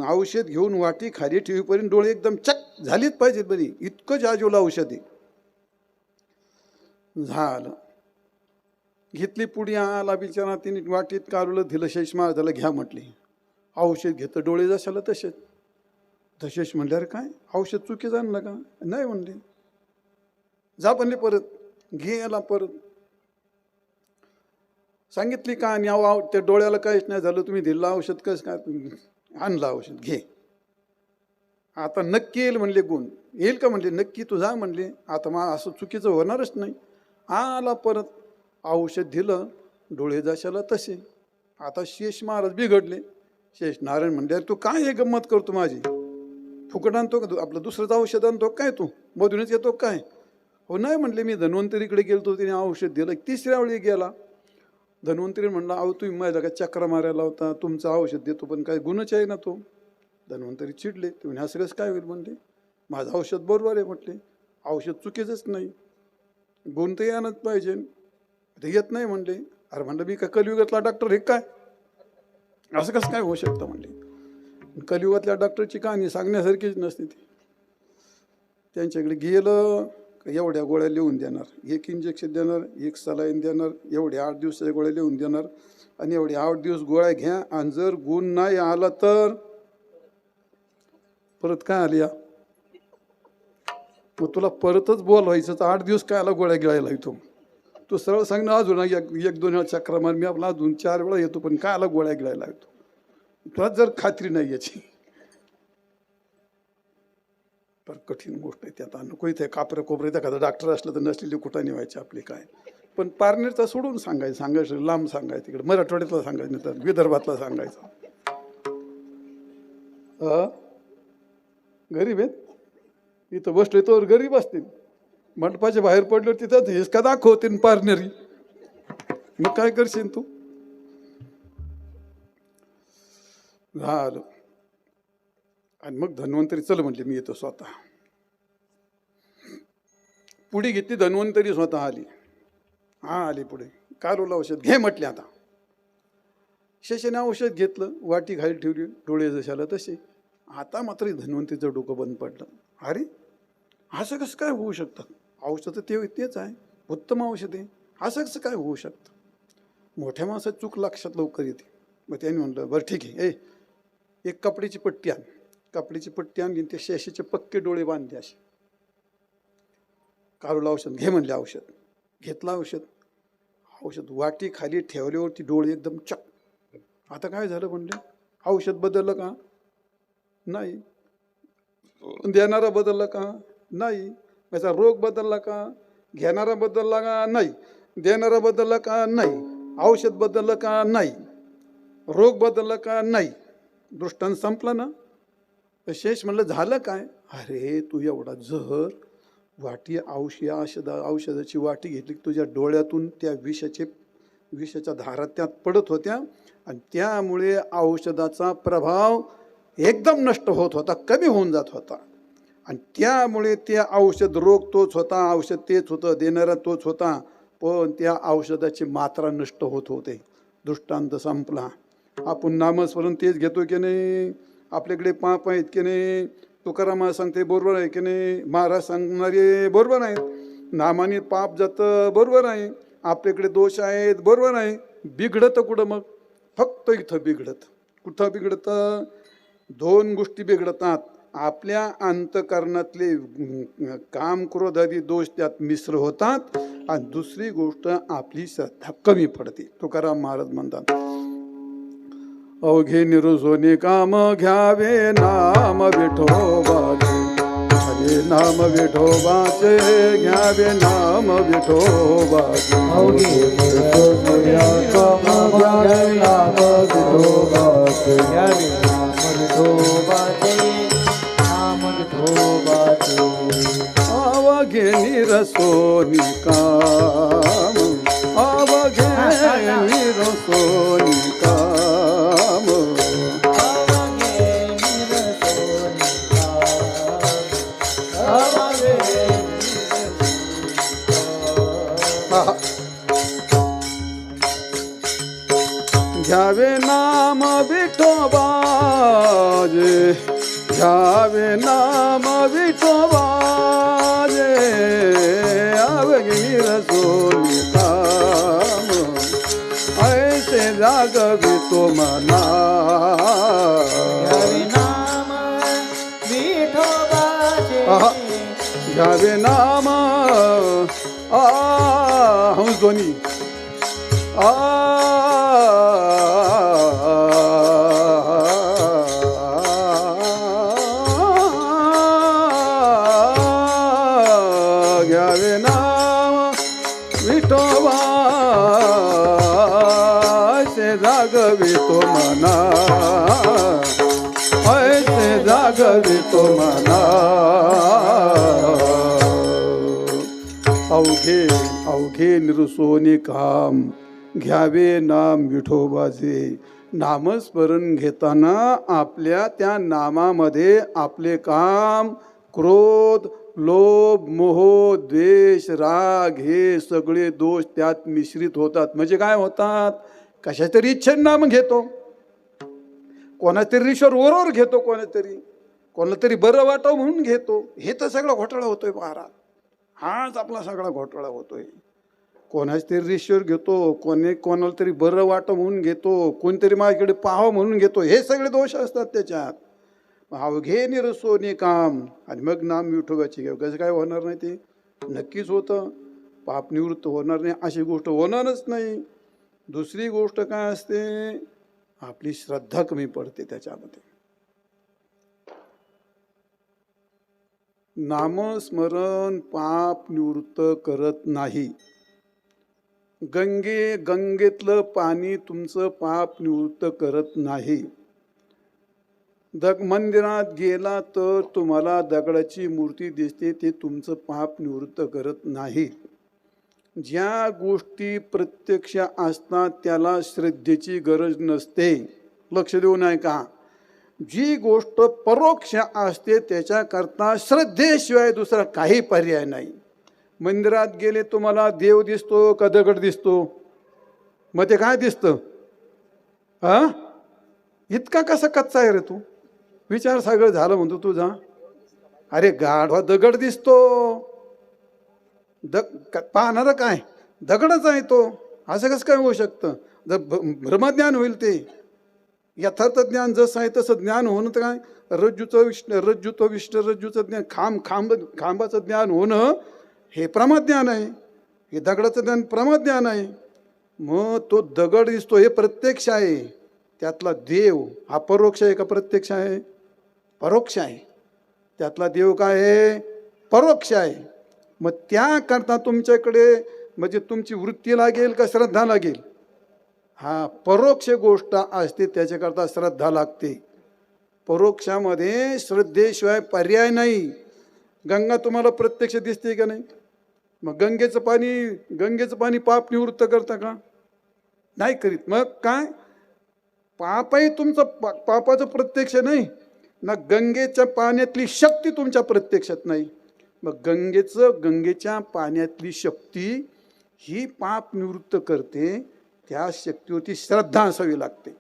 Speaker 1: औषध घेऊन वाटी खाली ठेवीपर्यंत डोळे एकदम चक झालीच पाहिजेत बरी इतकं जाजूला औषध आहे. झालं घेतली पुढे आला बिचारा तिने वाटीत काढलं दिलं शेष महाराजाला घ्या म्हटले. औषध घेतं डोळे जशाला तसेच म्हणल्यावर काय औषध चुकीचं आणलं का नाही म्हणले. जा म्हणले परत घ्यायला परत सांगितली का आणि त्या डोळ्याला काहीच नाही झालं तुम्ही दिलं औषध कसं काय आणलं औषध घे. आता नक्की येईल म्हणले गुण येईल का म्हणले नक्की तू जा म्हणले आता मग असं चुकीचं होणारच नाही. आला परत औषध दिलं डोळे जशाला तसे. आता शेष महाराज बिघडले. शेष नारायण म्हणले तू काय हे गंमत करतो माझी फुकट आणतो का तू आपलं दुसरंच औषध आणतो काय तू मधूनच येतो काय. हो नाही म्हणले मी धन्वंतरीकडे गेलतो तिने औषध दिलं. तिसऱ्या वेळी गेला धन्वंतरी म्हणला अहो तुम्ही माझ्या काय चक्रा मारायला होता तुमचं औषध देतो पण काय गुणच आहे ना तो धन्वंतरी चिडले. ते म्हणे असं कसं काय होईल म्हणले. माझं औषध बरोबर आहे म्हटले. औषध चुकीचंच नाही, गुण तर यानच पाहिजे, ते येत नाही म्हणले. अरे म्हणलं मी काय कलियुगातला डॉक्टर हे काय, असं कसं काय होऊ शकतं म्हणले. कलियुगातल्या डॉक्टरची कहाणी सांगण्यासारखीच नसते ती. त्यांच्याकडे गेलं एवढ्या गोळ्या लिहून देणार, एक इंजेक्शन देणार, एक सलाईन देणार, एवढ्या 8 दिवसाच्या गोळ्या लिहून देणार आणि एवढे 8 दिवस गोळ्या घ्या आणि जर गुण नाही आला तर परत काय आली या, मग तुला परतच बोलवायचं तर 8 दिवस काय आला गोळ्या गिळायला येतो. तू सरळ सांग ना अजून एक 2 वेळा चक्र मार, मी आपला अजून 4 वेळा येतो पण काय आला गोळ्या गिळायला येतो. तुला जर खात्री नाही याची तर कठीण गोष्ट आहे. त्यात नको इथे कापऱ्या कोपऱ्यात एखादा डॉक्टर असलं तर नसलेली कुठं निवायची आपली काय. पण पारनेरचा सोडून सांगायचं लांब सांगायचं, तिकडे मराठवाड्यातला सांगायचं नाही तर विदर्भातला सांगायचं. गरीब आहेत इथं बसले तर गरीब असतील, मंडपाच्या बाहेर पडलं तिथं हेच का दाखवते पारनेरी, मग काय करशील तू. झालं आणि मग धन्वंतरी चल म्हटले मी येतो स्वतः. पुढे घेतली धन्वंतरी, स्वतः आली. आली पुढे, कालूला औषध घे म्हटले. आता शशाने औषध घेतलं, वाटी खाली ठेवली, डोळे जशाला तसे. आता मात्र धन्वंतरीचं डोकं बंद पडलं. अरे असं कसं काय होऊ शकतं, औषध तेच आहे, उत्तम औषध आहे, असं कसं काय होऊ शकतं. मोठ्या माणसाची चूक लक्षात लवकर येते. मग त्यांनी म्हटलं बरं ठीक आहे, एक कपड्याची पट्टी आण. कपड्याची पट्टी आणली, ते शेशीचे पक्के डोळे बांधले असे. कालूला औषध घे म्हणले. औषध घेतलं. औषध वाटी खाली ठेवल्यावरती डोळे एकदम चक. आता काय झालं म्हणले, औषध बदललं का नाही, देणारा बदलला का नाही, त्याचा रोग बदलला का, घेणारा बदलला का नाही, देणारा बदलला का नाही, औषध बदललं का नाही, रोग बदलला का नाही. दृष्टांत संपला ना. शेष म्हणलं झालं काय. अरे तू एवढा जहर वाटी औषधाची वाटी घेतली, तुझ्या डोळ्यातून त्या विषाच्या धारा त्यात पडत होत्या आणि त्यामुळे औषधाचा प्रभाव एकदम नष्ट होत होता, कमी होऊन जात होता. आणि त्यामुळे ते औषध, रोग तोच होता, औषध तेच होतं, देणारा तोच होता, पण त्या औषधाची मात्रा नष्ट होत होते. दृष्टांत संपला. आपण नामस्मरण तेच घेतो की नाही, आपल्याकडे पाप आहेत की नाही, तुकाराम सांगते बरोबर आहे की नाही, महाराज सांगणारे बरोबर आहेत, नामाने पाप जातं बरोबर आहे, आपल्याकडे दोष आहेत बरोबर आहे. बिघडतं कुठं मग, फक्त इथं बिघडत. कुठं बिघडतं, 2 गोष्टी बिघडतात. आपल्या अंतकरणातले काम क्रोध आदी दोष त्यात मिश्र होतात आणि दुसरी गोष्ट आपली श्रद्धा कमी पडते. तुकाराम महाराज म्हणतात, अवघे निरुसोनी काम घ्यावे नाम विठोबाचे, हरे नाम विठोबाचे घ्यावे नाम विठोबाचे.
Speaker 2: अवघे निरुसोनी काम घ्यावे नाम विठोबाचे, घ्यावे नाम विठोबाचे, नाम विठोबाचे.
Speaker 1: अवघे निरुसोनी काम, अवघे निरुसोनी काम. घ्यावे नाम विठोबाजे, घ्यावे नाम विठोबाजे, अवघे निरुसोनी काम, ऐसे जागवितो मना.
Speaker 2: घ्यावे नाम विठोबाचे,
Speaker 1: घ्यावे नाम हंस ध्वनी घ्यावे नाम विठोबा, ऐसे जागवितो मना, ऐसे जागवितो मना. अवघे निरुसोनी काम, घ्यावे नाम विठोबाचे, नामस्मरण घेताना आपल्या त्या नामामध्ये आपले काम, क्रोध, लोभ, मोह, द्वेष, राग हे सगळे दोष त्यात मिश्रित होतात. म्हणजे काय होतात? कशा तरी इच्छेने नाम घेतो, कोणातरी ईश्वर घेतो, कोणाला तरी बरं वाटावं म्हणून घेतो. हे तर सगळा घोटाळा होतोय महाराज. हाच आपला सगळा घोटाळा होतोय. कोणाच तरी ईश्वर घेतो, कोणाला तरी बरं वाटं म्हणून घेतो, कोणतरी माझ्याकडे पाहावं म्हणून घेतो. हे सगळे दोष असतात त्याच्यात. अवघे निरसोनी काम आणि मग नाम विठोबाची घ्यावं. कसं काय होणार नाही? ते नक्कीच होतं. पाप निवृत्त होणार नाही अशी गोष्ट होणारच नाही. दुसरी गोष्ट काय असते? आपली श्रद्धा कमी पडते त्याच्यामध्ये. नामस्मरण पाप निवृत्त करत नाही. गंगेतलं पाणी तुमचं पाप निवृत्त करत नाही. मंदिरात गेला तर तुम्हाला दगडाची मूर्ती दिसते, ते तुमचं पाप निवृत्त करत नाही. ज्या गोष्टी प्रत्यक्ष असतात त्याला श्रद्धेची गरज नसते. लक्ष देऊन ऐका. जी गोष्ट परोक्ष असते त्याच्याकरता श्रद्धेशिवाय दुसरा काही पर्याय नाही. मंदिरात गेले तुम्हाला देव दिसतो का दगड दिसतो? मग ते काय दिसतं? इतका कसा कच्चा आहे रे तू? विचार सगळं झालं म्हणतो तुझा. अरे गाढवा दगड दिसतो. पाहणार काय? दगडच आहे तो. असं कसं काय होऊ शकतं? जर भ्रमज्ञान होईल ते. यथार्थ ज्ञान जसं आहे तसं ज्ञान होणं तर काय? रज्जूचं ज्ञान, खांबाचं ज्ञान होणं हे प्रमाज्ञान आहे. हे दगडाचं ज्ञान प्रमाज्ञान आहे. मग तो दगड दिसतो हे प्रत्यक्ष आहे. त्यातला देव हा परोक्ष आहे का प्रत्यक्ष आहे? परोक्ष आहे. त्यातला देव काय आहे? परोक्ष आहे. मग त्याकरता तुमच्याकडे म्हणजे तुमची वृत्ती लागेल का श्रद्धा लागेल? हा परोक्ष गोष्ट असते त्याच्याकरता श्रद्धा लागते. परोक्षामध्ये श्रद्धेशिवाय पर्याय नाही. गंगा तुम्हाला प्रत्यक्ष दिसते का नाही? मग गंगेचं पाणी पाप निवृत्त करतं का? नाही करीत. मग काय? पापही तुमचं पापाचं प्रत्यक्ष नाही ना. गंगेच्या पाण्यातली शक्ती तुमच्या प्रत्यक्षात नाही. मग गंगेच्या पाण्यातली शक्ती ही पाप निवृत्त करते. त्या शक्तीवरती श्रद्धा असावी लागते.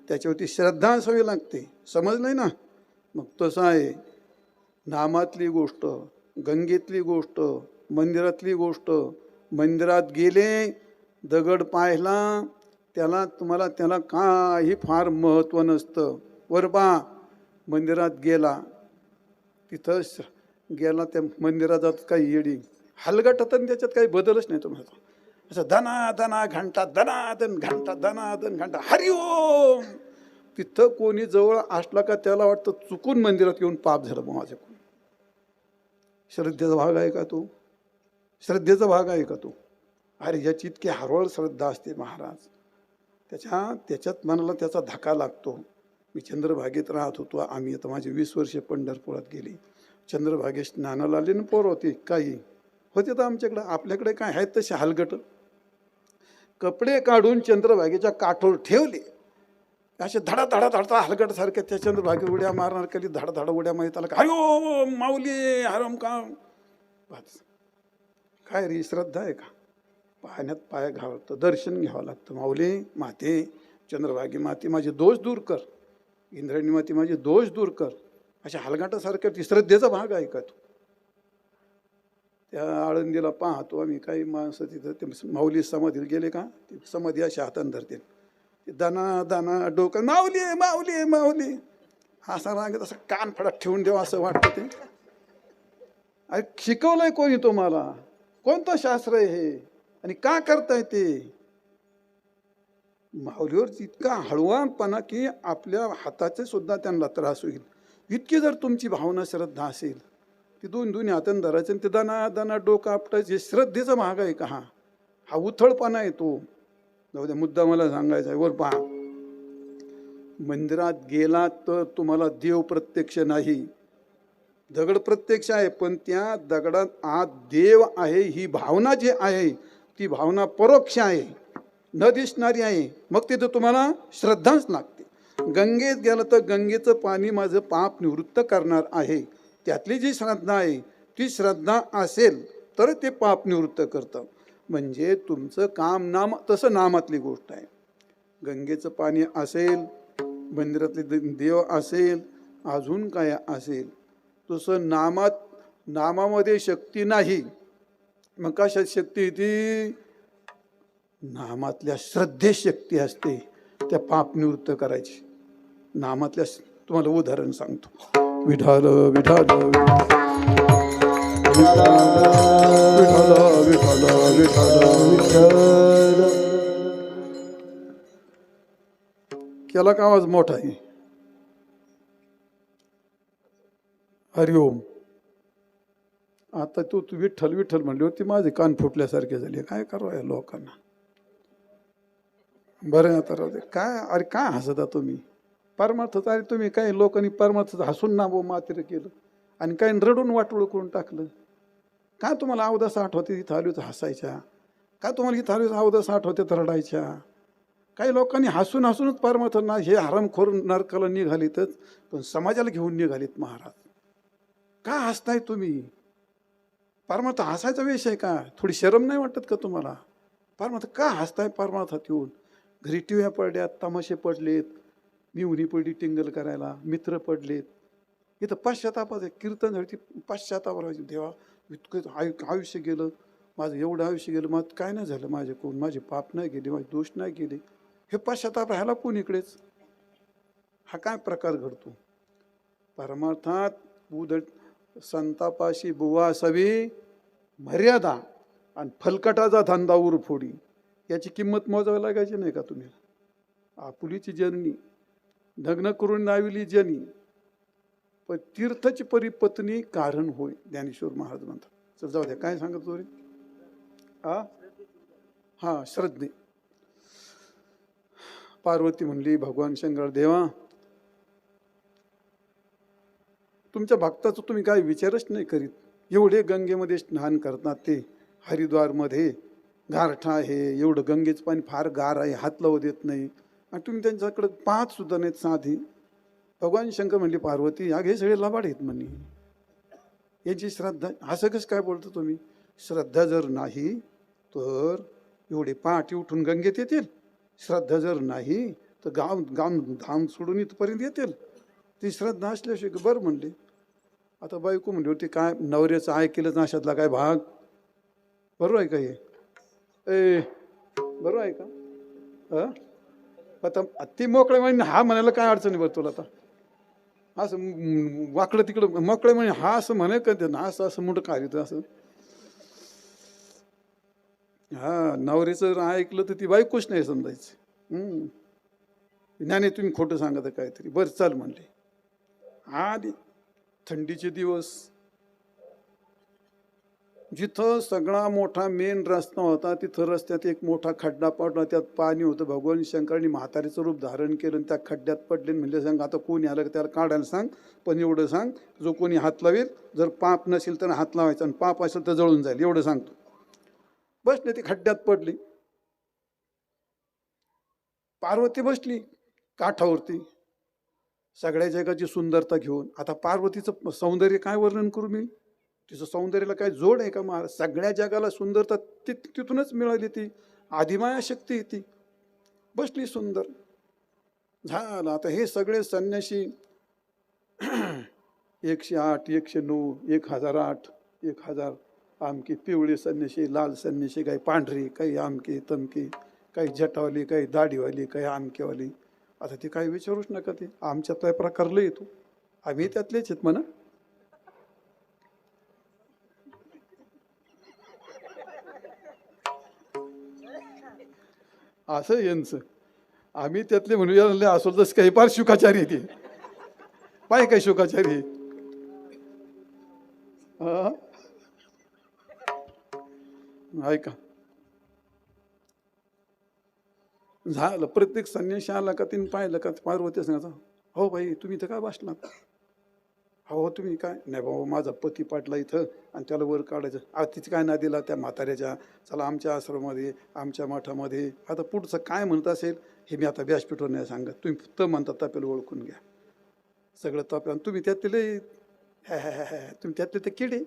Speaker 1: त्याच्यावरती श्रद्धा असावी लागते. समजलंय ना? मग तसं आहे नामातली गोष्ट, गंगेतली गोष्ट, मंदिरातली गोष्ट. मंदिरात गेले, दगड पाहिला, त्याला काही फार महत्त्व नसतं. बा मंदिरात गेला, तिथं गेला, त्या मंदिरात काही येडी हलगट आणि त्याच्यात काही बदलच नाही. तुम्हाला असं दनादना घंटा दनादन घंटा हरिओम. तिथं कोणी जवळ असला का त्याला वाटतं चुकून मंदिरात येऊन पाप झालं माझ्याकडून. श्रद्धेचा भाग आहे का तो? श्रद्धेचा भाग आहे का तो? अरे याची इतकी हरवळ श्रद्धा असते महाराज. त्याच्यात मनाला त्याचा धक्का लागतो. मी चंद्रभागेत राहत होतो. आम्ही आता माझी 20 वर्षे पंढरपुरात गेली. चंद्रभागेत स्नानाला आले ना पोरं होती काही होते तर आमच्याकडं. आपल्याकडे काय आहेत तसे हलगट. कपडे काढून चंद्रभागेच्या काठोर ठेवले. असे धडा हलगट सारखे त्या चंद्रभागेत उड्या मारणार. कधी धडा उड्या मारत आला का हरिओ माऊली हरम काम. काय रे श्रद्धा आहे का? पाण्यात पाय घालतं, दर्शन घ्यावं लागतं. माऊली माते, चंद्रभागी माते माझे दोष दूर कर, इंद्रायणी माते माझे दोष दूर कर. अशा हलगाटासारख्या ती श्रद्धेचा भाग आहे का तो? त्या आळंदीला पाहतो आम्ही काही माणसं तिथं ते माऊली समाधीला गेले का ती समाधी अशा हाताने धरते. दाना डोकं माऊली असा रागत असं कान फडात ठेवून देवा असं वाटतं. ते अरे शिकवलंय कोणी तुम्हाला? कोणतं शास्त्र आहे हे आणि का करताय ते? माऊलीवर इतका हळवापणा की आपल्या हाताचे सुद्धा त्यांना त्रास होईल. इतकी जर तुमची भावना श्रद्धा असेल ती दोन्ही हाताने धरायचं आणि ते दाना डोकं आपटायचं. श्रद्धेचा भाग आहे का? हा उथळपणा आहे तो. जाऊ द्या, मुद्दा मला सांगायचा आहे. वर पहा, मंदिरात गेला तर तुम्हाला देव प्रत्यक्ष नाही, दगड प्रत्यक्ष आहे. पण त्या दगडात आत देव आहे ही भावना जी आहे ती भावना परोक्ष आहे. न दिसणारी आहे, मग तिथं तुम्हाला श्रद्धाच लागते. गंगेत गेलं तर गंगेचं पाणी माझं पाप निवृत्त करणार आहे. त्यातली जी श्रद्धा आहे ती श्रद्धा असेल तर ते पाप निवृत्त करतं. म्हणजे तुमचं काम नाम, तसं नामातली गोष्ट आहे. गंगेचं पाणी असेल, मंदिरातले देव असेल, अजून काय असेल, तसं नामामध्ये शक्ती नाही. मग कशात शक्ती ती? नामातल्या श्रद्धेत शक्ती असते त्या पाप निवृत्त करायची. नामातल्या, तुम्हाला उदाहरण सांगतो. विठाल विठाल विठाल विठाल विठाल. केला का आवाज मोठा आहे? हरिओम. आता तू विठ्ठल विठ्ठल म्हणली होती, माझे कान फुटल्यासारखे झाले. काय करावं या लोकांना? बरं आता राहू दे. काय अरे काय हसता तुम्ही? परमार्थच. अरे तुम्ही काही लोकांनी परमार्थच हसून नाबो मात्र केलं आणि काही रडून वाटोळ करून टाकलं. काय तुम्हाला अवदास आठवते इथं आलो तर हसायच्या? काय तुम्हाला इथं आलो अवदास आठवते तर रडायच्या? काही लोकांनी हसून हसूनच परमार्थ ना हे हरामखोर नरकाला निघालीतच, पण समाजाला घेऊन निघालीत महाराज. का हसताय तुम्ही? परमार्थ हसायचा विषय का? थोडी शरम नाही वाटत का तुम्हाला? परमार्थ का हसताय? परमार्थात येऊन घरी टिव्या पडल्यात, तमाशे पडलेत, मिवणी पडली टिंगल करायला, मित्र पडलेत. इथं पश्चातापाचं कीर्तन झाली, पश्चाताप राहायची. देवा इतकं आयुष्य गेलं माझं, एवढं आयुष्य गेलं, मग काय नाही झालं माझे, कोण माझे पाप नाही गेले, माझे दोष नाही गेले, हे पश्चाताप राहायला कोण इकडेच? हा काय प्रकार घडतो? परमार्थात उदळ संतापाशी बुवा असावी मर्यादा, आणि फलकटाचा धंदा उरफोडी, याची किंमत मोजावी लागायची नाही का तुम्ही? आपुलीची जननी, लग्न करून नाविली जनी, पण तीर्थची परिपत्नी कारण होय, ज्ञानेश्वर महाराज म्हणतात. चल जाऊ द्या, काय सांगत होतो रे? हा श्रद्धे. पार्वती म्हणली, भगवान शंकर देवा, तुमच्या भक्ताचा तुम्ही काय विचारच नाही करीत. एवढे गंगेमध्ये स्नान करतात, ते हरिद्वारमध्ये गारठा आहे, एवढं गंगेचं पाणी फार गार आहे, हात लावू देत नाही, आणि तुम्ही त्यांच्याकडे पाहत सुद्धा नाहीत साधी. भगवान शंकर म्हणले, पार्वती या हे सगळे लबाड आहेत म्हणे, यांची श्रद्धा. असं कसं काय बोलतो तुम्ही? श्रद्धा जर नाही तर एवढे पहाटे उठून गंगेत येतील. श्रद्धा जर नाही तर गाव धाम सोडून इथपर्यंत येतील. ती श्रद्धा असल्याशिवाय. बरं म्हणले. आता बायको म्हणली होती, काय नवऱ्याचं ऐकलंच नाशातला काय भाग? बरोबर आहे का हे? बरोबर आहे का? आता ती मोकळे म्हणे हा म्हणायला काय अडचणी बरं तुला? आता असं वाकडं तिकडं मोकळे म्हणे हा असं म्हणे का? ना असं असं मोठं कार्य असं. हा नवऱ्याचं ऐकलं तर ती बायकोच नाही समजायचं. ज्ञाने तुम्ही खोटं सांगत काहीतरी. बरं चल म्हणले. आधी थंडीचे दिवस, जिथं सगळा मोठा मेन रस्ता होता तिथं रस्त्यात एक मोठा खड्डा पडला, त्यात पाणी होतं. भगवान शंकरांनी म्हातारीचं रूप धारण केलं आणि त्या खड्ड्यात पडले. म्हणजे सांग आता कोणी आलं त्याला काढायला सांग, पण एवढं सांग जो कोणी हात लावेल, जर पाप नसेल तर हात लावायचा, आणि पाप असेल तर जळून जाईल, एवढं सांगतो. बसले ती खड्ड्यात पडली. पार्वती बसली काठावरती सगळ्या जगाची सुंदरता घेऊन. आता पार्वतीचं सौंदर्य काय वर्णन करू मी? तिचं सौंदर्याला काय जोड आहे का महाराज? सगळ्या जगाला सुंदरता तिथूनच मिळाली. ती आदिमाया शक्ती ती. बसली सुंदर. झालं. आता हे सगळे संन्यासी 108, 109, 1008, 1000 आमके पिवळे संन्यासी, लाल संन्यासी, काही पांढरी, काही आमके तमके, काही जटावाली, काही दाढीवाली, काही आमकेवाली. आता ते काही विचारूच नका. ते आमच्यात प्रकार लय येतो, आम्ही त्यातलेच आहेत म्हणा. असं यांचं आम्ही त्यातले म्हणून असो. जसं काही फार शुकाचारी ते पाय काय शुकाचारी. ऐका, झालं. प्रत्येक संन्याशी आला का तिने पाहिलं का पार्वती सांगायचा, हो बाई तुम्ही तर काय बसला? हो तुम्ही काय नाही बाबा माझा पती पाटला इथं आणि त्याला वर काढायचं तिची काय ना दिला त्या म्हाताऱ्याच्या चला आमच्या आश्रमामध्ये आमच्या मठामध्ये आता पुढचं काय म्हणत असेल हे मी आता व्यासपीठावर नाही सांगत तुम्ही फक्त म्हणता तापेला ओळखून घ्या सगळं तापे तुम्ही त्यातले तुम्ही त्यातले ते किडे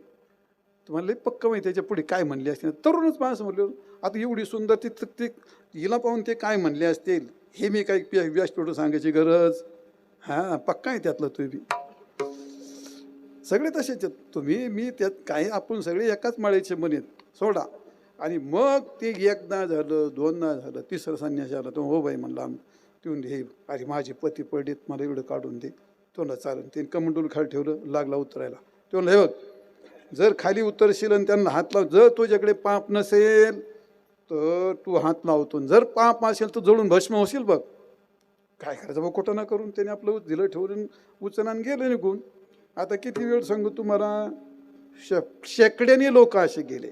Speaker 1: तुम्हाला लई पक्क माहिती त्याच्या पुढे काय म्हणले असतील तरुणच माणसं म्हणले आता एवढी सुंदर ती हिला पाहून ते काय म्हणले असतील हे मी काही व्यासपीठावर सांगायची गरज हां पक्का आहे त्यातलं तुम्ही सगळे तसेच तुम्ही मी त्यात काही आपण सगळे एकाच माळेचे म्हणेत सोडा आणि मग ते एकदा झालं दोनदा झालं तिसरं संन्यासी आला तो हो बाई म्हणला देऊन दे अरे माझे पती पडलेत मला एवढं काढून दे तोंडा चालेल ते कमंडूल खाली ठेवलं लागला उतरायला तो म्हणलं हे बघ जर खाली उतरशील आणि त्यांना हात लाव जर तुझ्याकडे पाप नसेल तर तू हात लावतो जर पाप असेल तर जळून भस्म होशील बघ काय करायचं बघ खोटं ना करून त्याने आपलं दिलं ठेवून उचलून गेलं निघून आता किती वेळ सांगू तुम्हाला शेकड्याने लोक असे गेले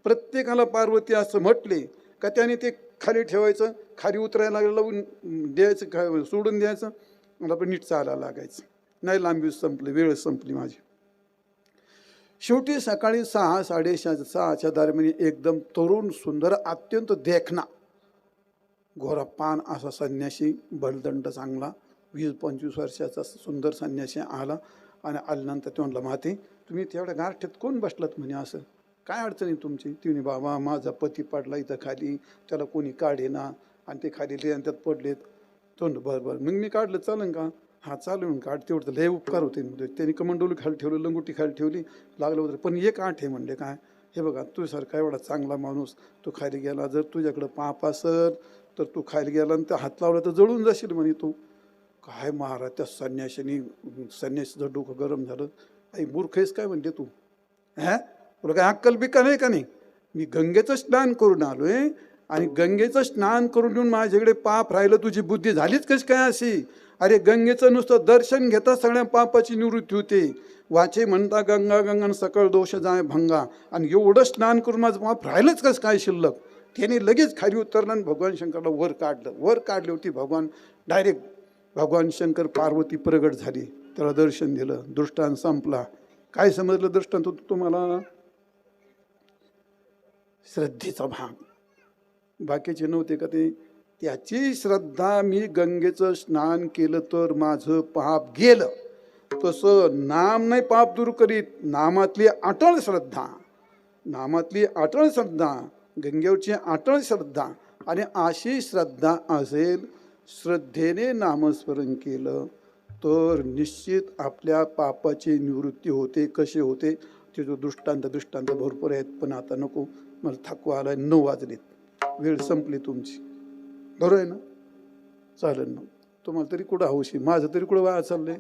Speaker 1: प्रत्येकाला पार्वती असं म्हटले का त्याने ते खाली ठेवायचं खाली उतरायला लावून द्यायचं सोडून द्यायचं मला पण नीट चालायला लागायचं नाही लांबी संपली वेळ संपली माझी शेवटी सकाळी 6-6:30 दरम्यान एकदम तरुण सुंदर अत्यंत देखणा गोरा पान असा संन्यासी बलदंड चांगला 20-25 वर्षाचा सुंदर संन्यासी आला आणि आल्यानंतर ते म्हणलं माते तुम्ही तेवढ्या गारठ्यात कोण बसलात म्हणे असं काय अडचणी तुमची तिने बाबा माझा पती पडला इथं खाली त्याला कोणी काढेना आणि ते खाली त्यात पडलेत तोंड बरं मग मी काढलं चालेल का हा चालून काढ तेवढं लय उपकार होते त्यांनी कमंडोली खाली ठेवलं लंगोटी खाली ठेवली लागलं होतं पण एक आठ आहे म्हणले काय हे बघा तुझ्यासारखा एवढा चांगला माणूस तो खाली गेला जर तुझ्याकडं पाप असेल तर तू खाली गेला आणि त्या हात लावला तर जळून जाशील म्हणे तू काय महाराज त्या संन्यासीचं डोकं गरम झालं आई मूर्ख आहेस काय म्हणते तू तुला काय अक्कल बिक्कल आहे का नाही मी गंगेचं स्नान करून आलोय आणि गंगेचं स्नान करून येऊन माझ्याकडे पाप राहिलं तुझी बुद्धी झालीच कशी काय अशी अरे गंगेचं नुसतं दर्शन घेता सगळ्या पापाची निवृत्ती होते वाचे म्हणता गंगा गंगा सकळ दोष जाय भंगा आणि एवढं स्नान करून माझं पाप राहिलंच कसं काय शिल्लक त्याने लगेच खाली उतरलं आणि भगवान शंकरला वर काढली होती भगवान डायरेक्ट भगवान शंकर पार्वती प्रगट झाली त्याला दर्शन दिलं दृष्टांत संपला काय समजलं दृष्टांत तुम्हाला श्रद्धेचा भाग बाकीचे नव्हते का ते त्याची श्रद्धा मी गंगेचं स्नान केलं तर माझं पाप गेलं तसं नाम नाही पाप दूर करीत नामातली अटळ श्रद्धा गंगेवरची अटळ श्रद्धा आणि अशी श्रद्धा असेल श्रद्धेने नामस्मरण केलं तर निश्चित आपल्या पापाची निवृत्ती होते कसे होते ते जो दृष्टांत भरपूर आहेत पण आता नको मला थकवा आला 9 वाजलेत वेळ संपली तुमची बरोबर आहे ना चालेल ना तुम्हाला तरी कुठं हौशी माझं तरी कुठं वाया चाललंय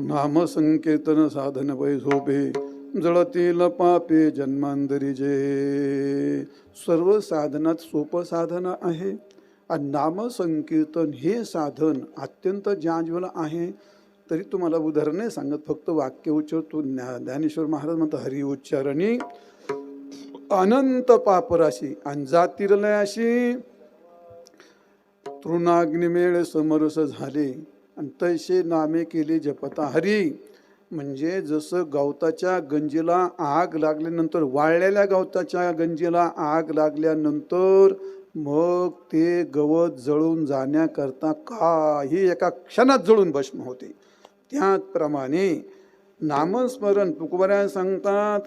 Speaker 1: नाम संकीर्तन साधन वै झोपे जळतील पापे जन्मांतरी जे सर्व साधनात सोपं साधन आहे आणि नाम संकीर्तन हे साधन अत्यंत जाज्वल आहे तरी तुम्हाला उदाहरण नाही सांगत फक्त वाक्य उच्चारतो ज्ञानेश्वर महाराज म्हणतात हरी उच्चारणी अनंत पापराशी आणि जातिरलयाशी तृणाग्निमेळ समरस झाले आणि तैसे नामे केले जपता हरी म्हणजे जसं गवताच्या गंजीला आग लागल्यानंतर वाळलेल्या गवताच्या गंजीला आग लागल्यानंतर मग ते गवत जळून जाण्याकरता काही एका क्षणात जळून भस्म होते त्याचप्रमाणे नामस्मरण तुकोबऱ्या सांगतात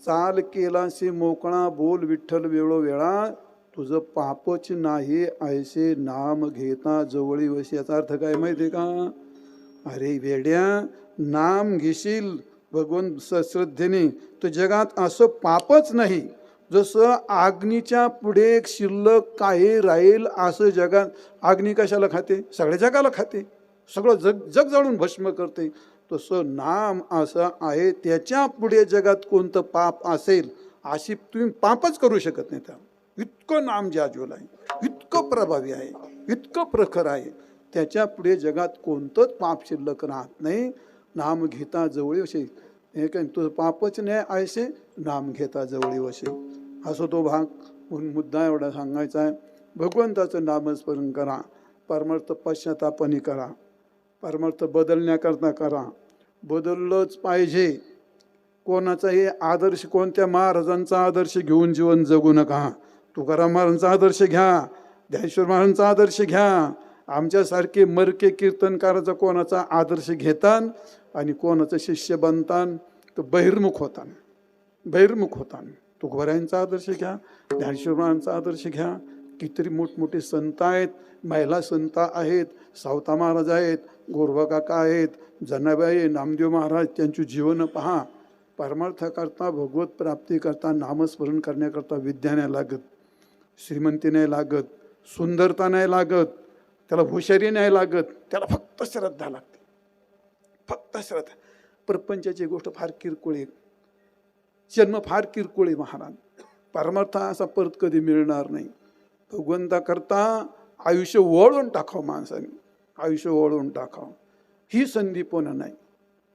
Speaker 1: चाल केलासे मोकळा बोल विठ्ठल वेळोवेळा तुझं पापच नाही ऐसे नाम घेता जवळी वशी याचा अर्थ काय माहिती का अरे वेड्या नाम घेशील भगवंत श्रद्धेने तर जगात असं पापच नाही जसं अग्नीच्या पुढे एक शिल्लक काही राहील असं जगात अग्नी कशाला खाते सगळ्या जगाला खाते सगळं जग जळून भस्म करते तसं नाम असं आहे त्याच्या पुढे जगात कोणतं पाप असेल अशी तुम्ही पापच करू शकत नाही त्या इतकं नाम जाज्वल आहे इतकं प्रभावी आहे इतकं प्रखर आहे त्याच्या पुढे जगात कोणतंच पाप शिल्लक राहत नाही नाम घेता जवळी वशे हे काय तुझं पापच नाही ऐसे नाम घेता जवळी वशे असं तो भाग म्हणून मुद्दा एवढा सांगायचा आहे भगवंताचं नामस्मरण करा परमार्थ पश्चातापणी करा परमार्थ बदलण्याकरता करा, बदललंच पाहिजे. कोणाचाही आदर्श, कोणत्या महाराजांचा आदर्श घेऊन जीवन जगू नका. तुकाराम महाराजांचा आदर्श घ्या, ज्ञानेश्वर महाराजांचा आदर्श घ्या. आमच्यासारखे मरके कीर्तनकाराचा कोणाचा आदर्श घेतान आणि कोणाचं शिष्य बनतान तर बहिर्मुख होतान, बहिर्मुख होतान. तुकोबारायांचा आदर्श घ्या, ज्ञानेश्वर महाराजांचा आदर्श घ्या. कितीतरी मोठमोठे संत आहेत, महिला संत आहेत, सावता महाराज आहेत, गोरबा काका आहेत, जनाबाई, नामदेव महाराज. त्यांची जीवन पहा. परमार्थाकरता, भगवत प्राप्तीकरता, नामस्मरण करण्याकरता विद्या नाही लागत, श्रीमंती नाही लागत, सुंदरता नाही लागत, त्याला हुशारी नाही लागत, त्याला फक्त श्रद्धा लागते, फक्त श्रद्धा. प्रपंचाची गोष्ट फार किरकोळ आहे, जन्म फार किरकोळ आहे महाराज. परमार्थ असा परत कधी मिळणार नाही. भगवंताकरता आयुष्य वळून टाकावं माणसाने, आयुष्य वळून टाकावं. ही संधी पण नाही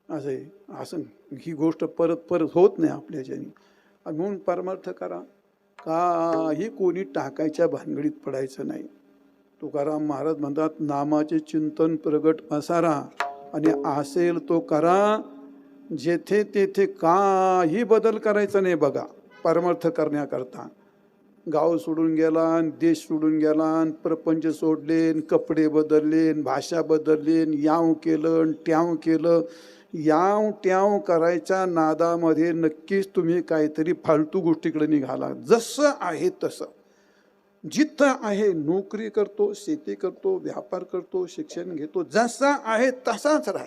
Speaker 1: असं आहे. असं ही गोष्ट परत परत होत नाही आपल्याच्यानी. म्हणून परमार्थ करा, काही कोणी टाकायच्या भानगडीत पडायचं नाही. तुकाराम महाराज म्हणतात, नामाचे चिंतन प्रगट पसारा आणि असेल तो करा. जेथे तेथे काही बदल करायचा नाही बघा परमार्थ करण्याकरता. गाव सोडून गेला, देश सोडून गेला, प्रपंच सोडले, कपडे बदलले, भाषा बदलली, याव केलं ट्याव केलं. याव ट्याव करायच्या नादामध्ये नक्कीच तुम्ही काहीतरी फालतू गोष्टीकडे निघाला. जसं आहे तसं, जिथं आहे नोकरी करतो, शेती करतो, व्यापार करतो, शिक्षण घेतो, जसा आहे तसाच राह.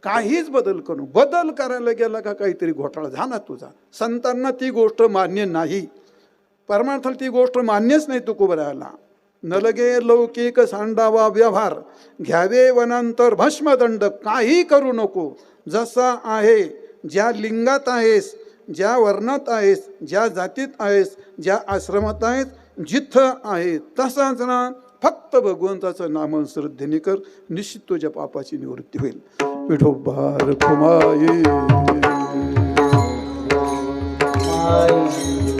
Speaker 1: काहीच बदल करू. बदल करायला गेला का काहीतरी घोटाळा झाला तुझा. संतांना ती गोष्ट मान्य नाही, परमार्थाला ती गोष्ट मान्यच नाही तुकोबारायाला. न लगे लौकिक सांडावा व्यवहार, घ्यावे वनांतर भस्मदंड. काही करू नको. जसा आहे, ज्या लिंगात आहेस, ज्या वर्णात आहेस, ज्या जातीत आहेस, ज्या आश्रमात आहेस, जिथं आहे तसाच ना. फक्त भगवंताचं नाम श्रद्धेने कर, निश्चित तुझ्या पापाची निवृत्ती होईल. विठोबार खुमाई,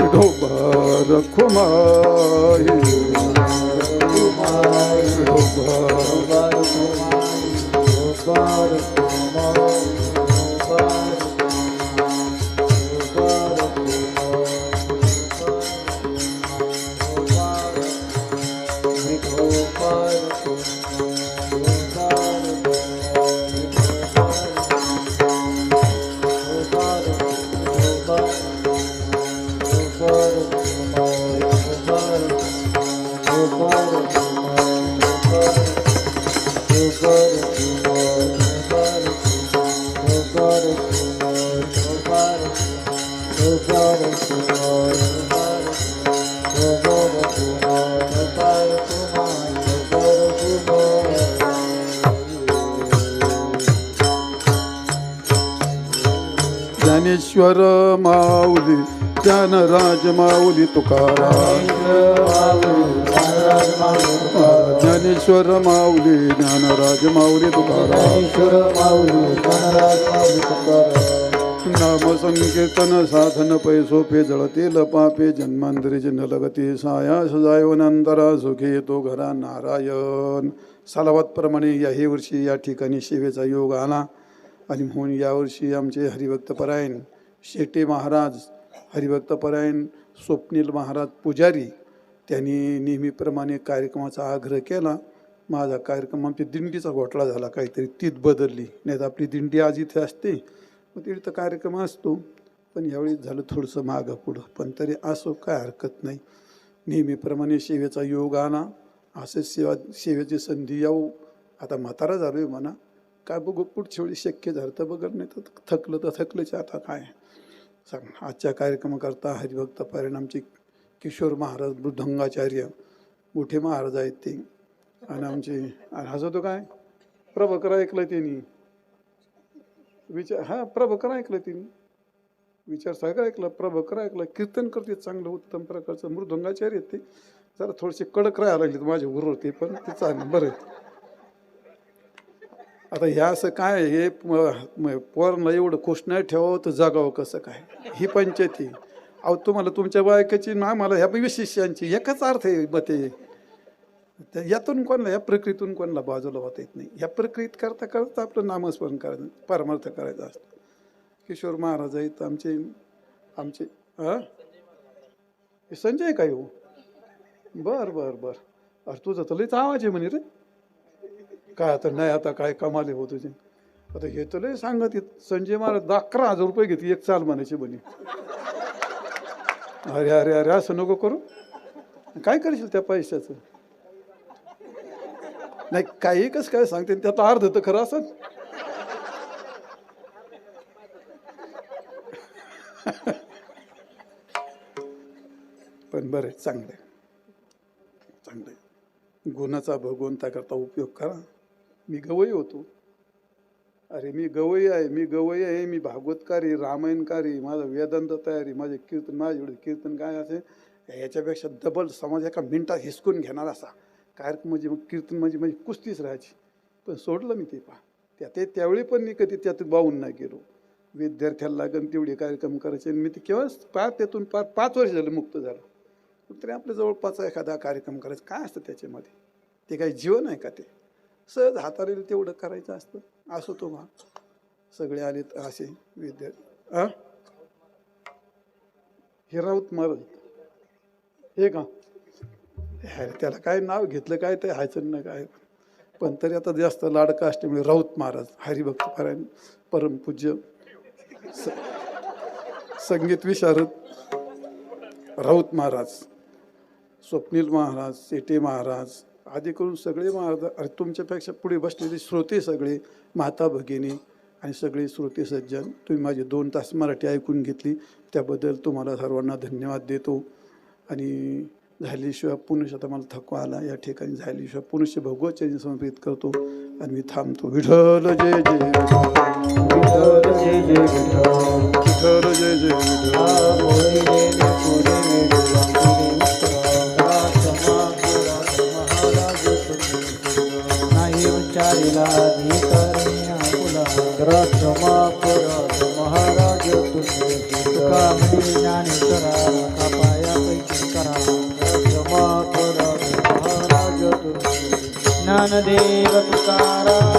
Speaker 1: विठोबार खुमाई, विठोबार ज्ञानेश्वर माऊली, ज्ञानराज माऊली तुकाराम. ज्ञानेश्वर माऊली, ज्ञानराज माऊली तुकाराम. नाम संकीर्तन साधन पैसोपे जळतील पापे, जन्मांतरी जन लगती सायास जायवनंतरा, सुखी येतो घरा नारायण. सालावातप्रमाणे याही वर्षी या ठिकाणी सेवेचा योग आला आणि म्हणून यावर्षी आमचे हरिभक्तपरायण शेटे महाराज, हरिभक्तपरायण स्वप्नील महाराज पुजारी, त्यांनी नेहमीप्रमाणे कार्यक्रमाचा आग्रह केला. माझा कार्यक्रम, आमची दिंडीचा घोटाळा झाला, काहीतरी तीच बदलली. नाही तर आपली दिंडी आज इथे असते, मग तिथे तर कार्यक्रम असतो, पण यावेळी झालं थोडंसं मागं पुढं. पण तरी असो, काय हरकत नाही. नेहमीप्रमाणे सेवेचा योग आला. असंच सेवेची संधी येऊ. आता म्हातारा झालो आहे म्हणा, काय बघू पुढच्या वेळी शक्य झालं तर बघत, नाही तर थकलं तर थकलंच. आता काय सांग. आजच्या कार्यक्रमाकरता हरिभक्त पारायण आमचे किशोर महाराज मृदंगाचार्य, मोठे महाराज आहेत ते. आणि आमचे हसतो काय प्रभकर ऐकलं त्यांनी, विचार हा प्रभकर ऐकलं त्यांनी, विचार सगळं ऐकलं, प्रभकर ऐकलं, कीर्तन करते चांगलं उत्तम प्रकारचं. मृदंगाचार्य ते जरा थोडेसे कडक राहायला लागले माझ्या उरवते, पण ते चांगलं बरं. आता ह्या असं काय, हे पोरांना एवढं खुश नाही ठेवावं तर जगावं कसं काय, ही पंचायती. अहो तुम्हाला तुमच्या बायकाची ना मला ह्या शिष्यांची एकच अर्थ आहे मते. यातून कोणाला या प्रक्रियेतून कोणाला बाजूला होता येत नाही. या प्रक्रियेत करता करता आपलं नामस्मरण करायचं, परमार्थ करायचा असतो. किशोर महाराज आहेत आमचे आमचे हे संजय काय हो? बर बर बर. अरे तुझं तर लयच आवाज आहे म्हणे रे. काय आता नाही, आता काय कमाले हो तुझे. आता हे तर लय सांगत येत संजय महाराज 11,000 रुपये घेते एक चाल म्हणायची म्हणे. अरे अरे अरे असं नको करू. काय करशील त्या पैशाचं? नाही काही कसं काय सांगते, त्यात अर्ध तर खरं असत. पण बरं चांगलं चांगलं गुणाचा भगवंता करता उपयोग करा. मी गवई होतो. अरे मी गवई आहे, मी भागवतकारी, रामायणकारी, माझं वेदांत तयारी, माझे कीर्तन, माझे एवढे कीर्तन काय असे याच्यापेक्षा डबल समाज एका मिनिटात हिसकून घेणार असा कार्यक्रम म्हणजे मग कीर्तन म्हणजे माझी कुस्तीच राहायची. पण सोडलं मी ते त्यावेळी पण मी कधी त्यात वाहून नाही गेलो. विद्यार्थ्याला लागन तेवढे कार्यक्रम करायचे. मी ते केव्हा त्यातून 5 वर्ष झालं मुक्त झालं. तरी आपल्या जवळपास एखादा कार्यक्रम करायचा काय असतं त्याच्यामध्ये? ते काही जीवन आहे का? ते सहज हाताला तेवढं करायचं असतं. असो तो मग सगळे आले असे विद्यार्थी. हे राऊत महाराज हे का? त्याला काय नाव घेतलं काय ते हायचं ना काय. पण तरी आता जास्त लाडका असल्यामुळे राऊत महाराज हरिभक्त पारायण परमपूज्य संगीत विशारद राऊत महाराज, स्वप्नील महाराज, सेटे महाराज आदी करून सगळे महाराज. अरे तुमच्यापेक्षा पुढे बसलेले श्रोते सगळे माता भगिनी आणि सगळे श्रोते सज्जन, तुम्ही माझे 2 तास मराठी ऐकून घेतली त्याबद्दल तुम्हाला सर्वांना धन्यवाद देतो. आणि झाल्याशिवाय पुनश्च आता मला थकवा आला. या ठिकाणी झाल्याशिवाय पुनश्च भगवतचरणी समर्पित करतो आणि मी थांबतो. विठ्ठल जय जय
Speaker 2: विठ्ठल जय जय विठ्ठल,
Speaker 1: विठ्ठल जय जय
Speaker 2: नाही उच्चारिला महाराज तुका म्हणे ज्ञानेश्वरा पायापैकी करा महाराज ज्ञानदेव तुकाराम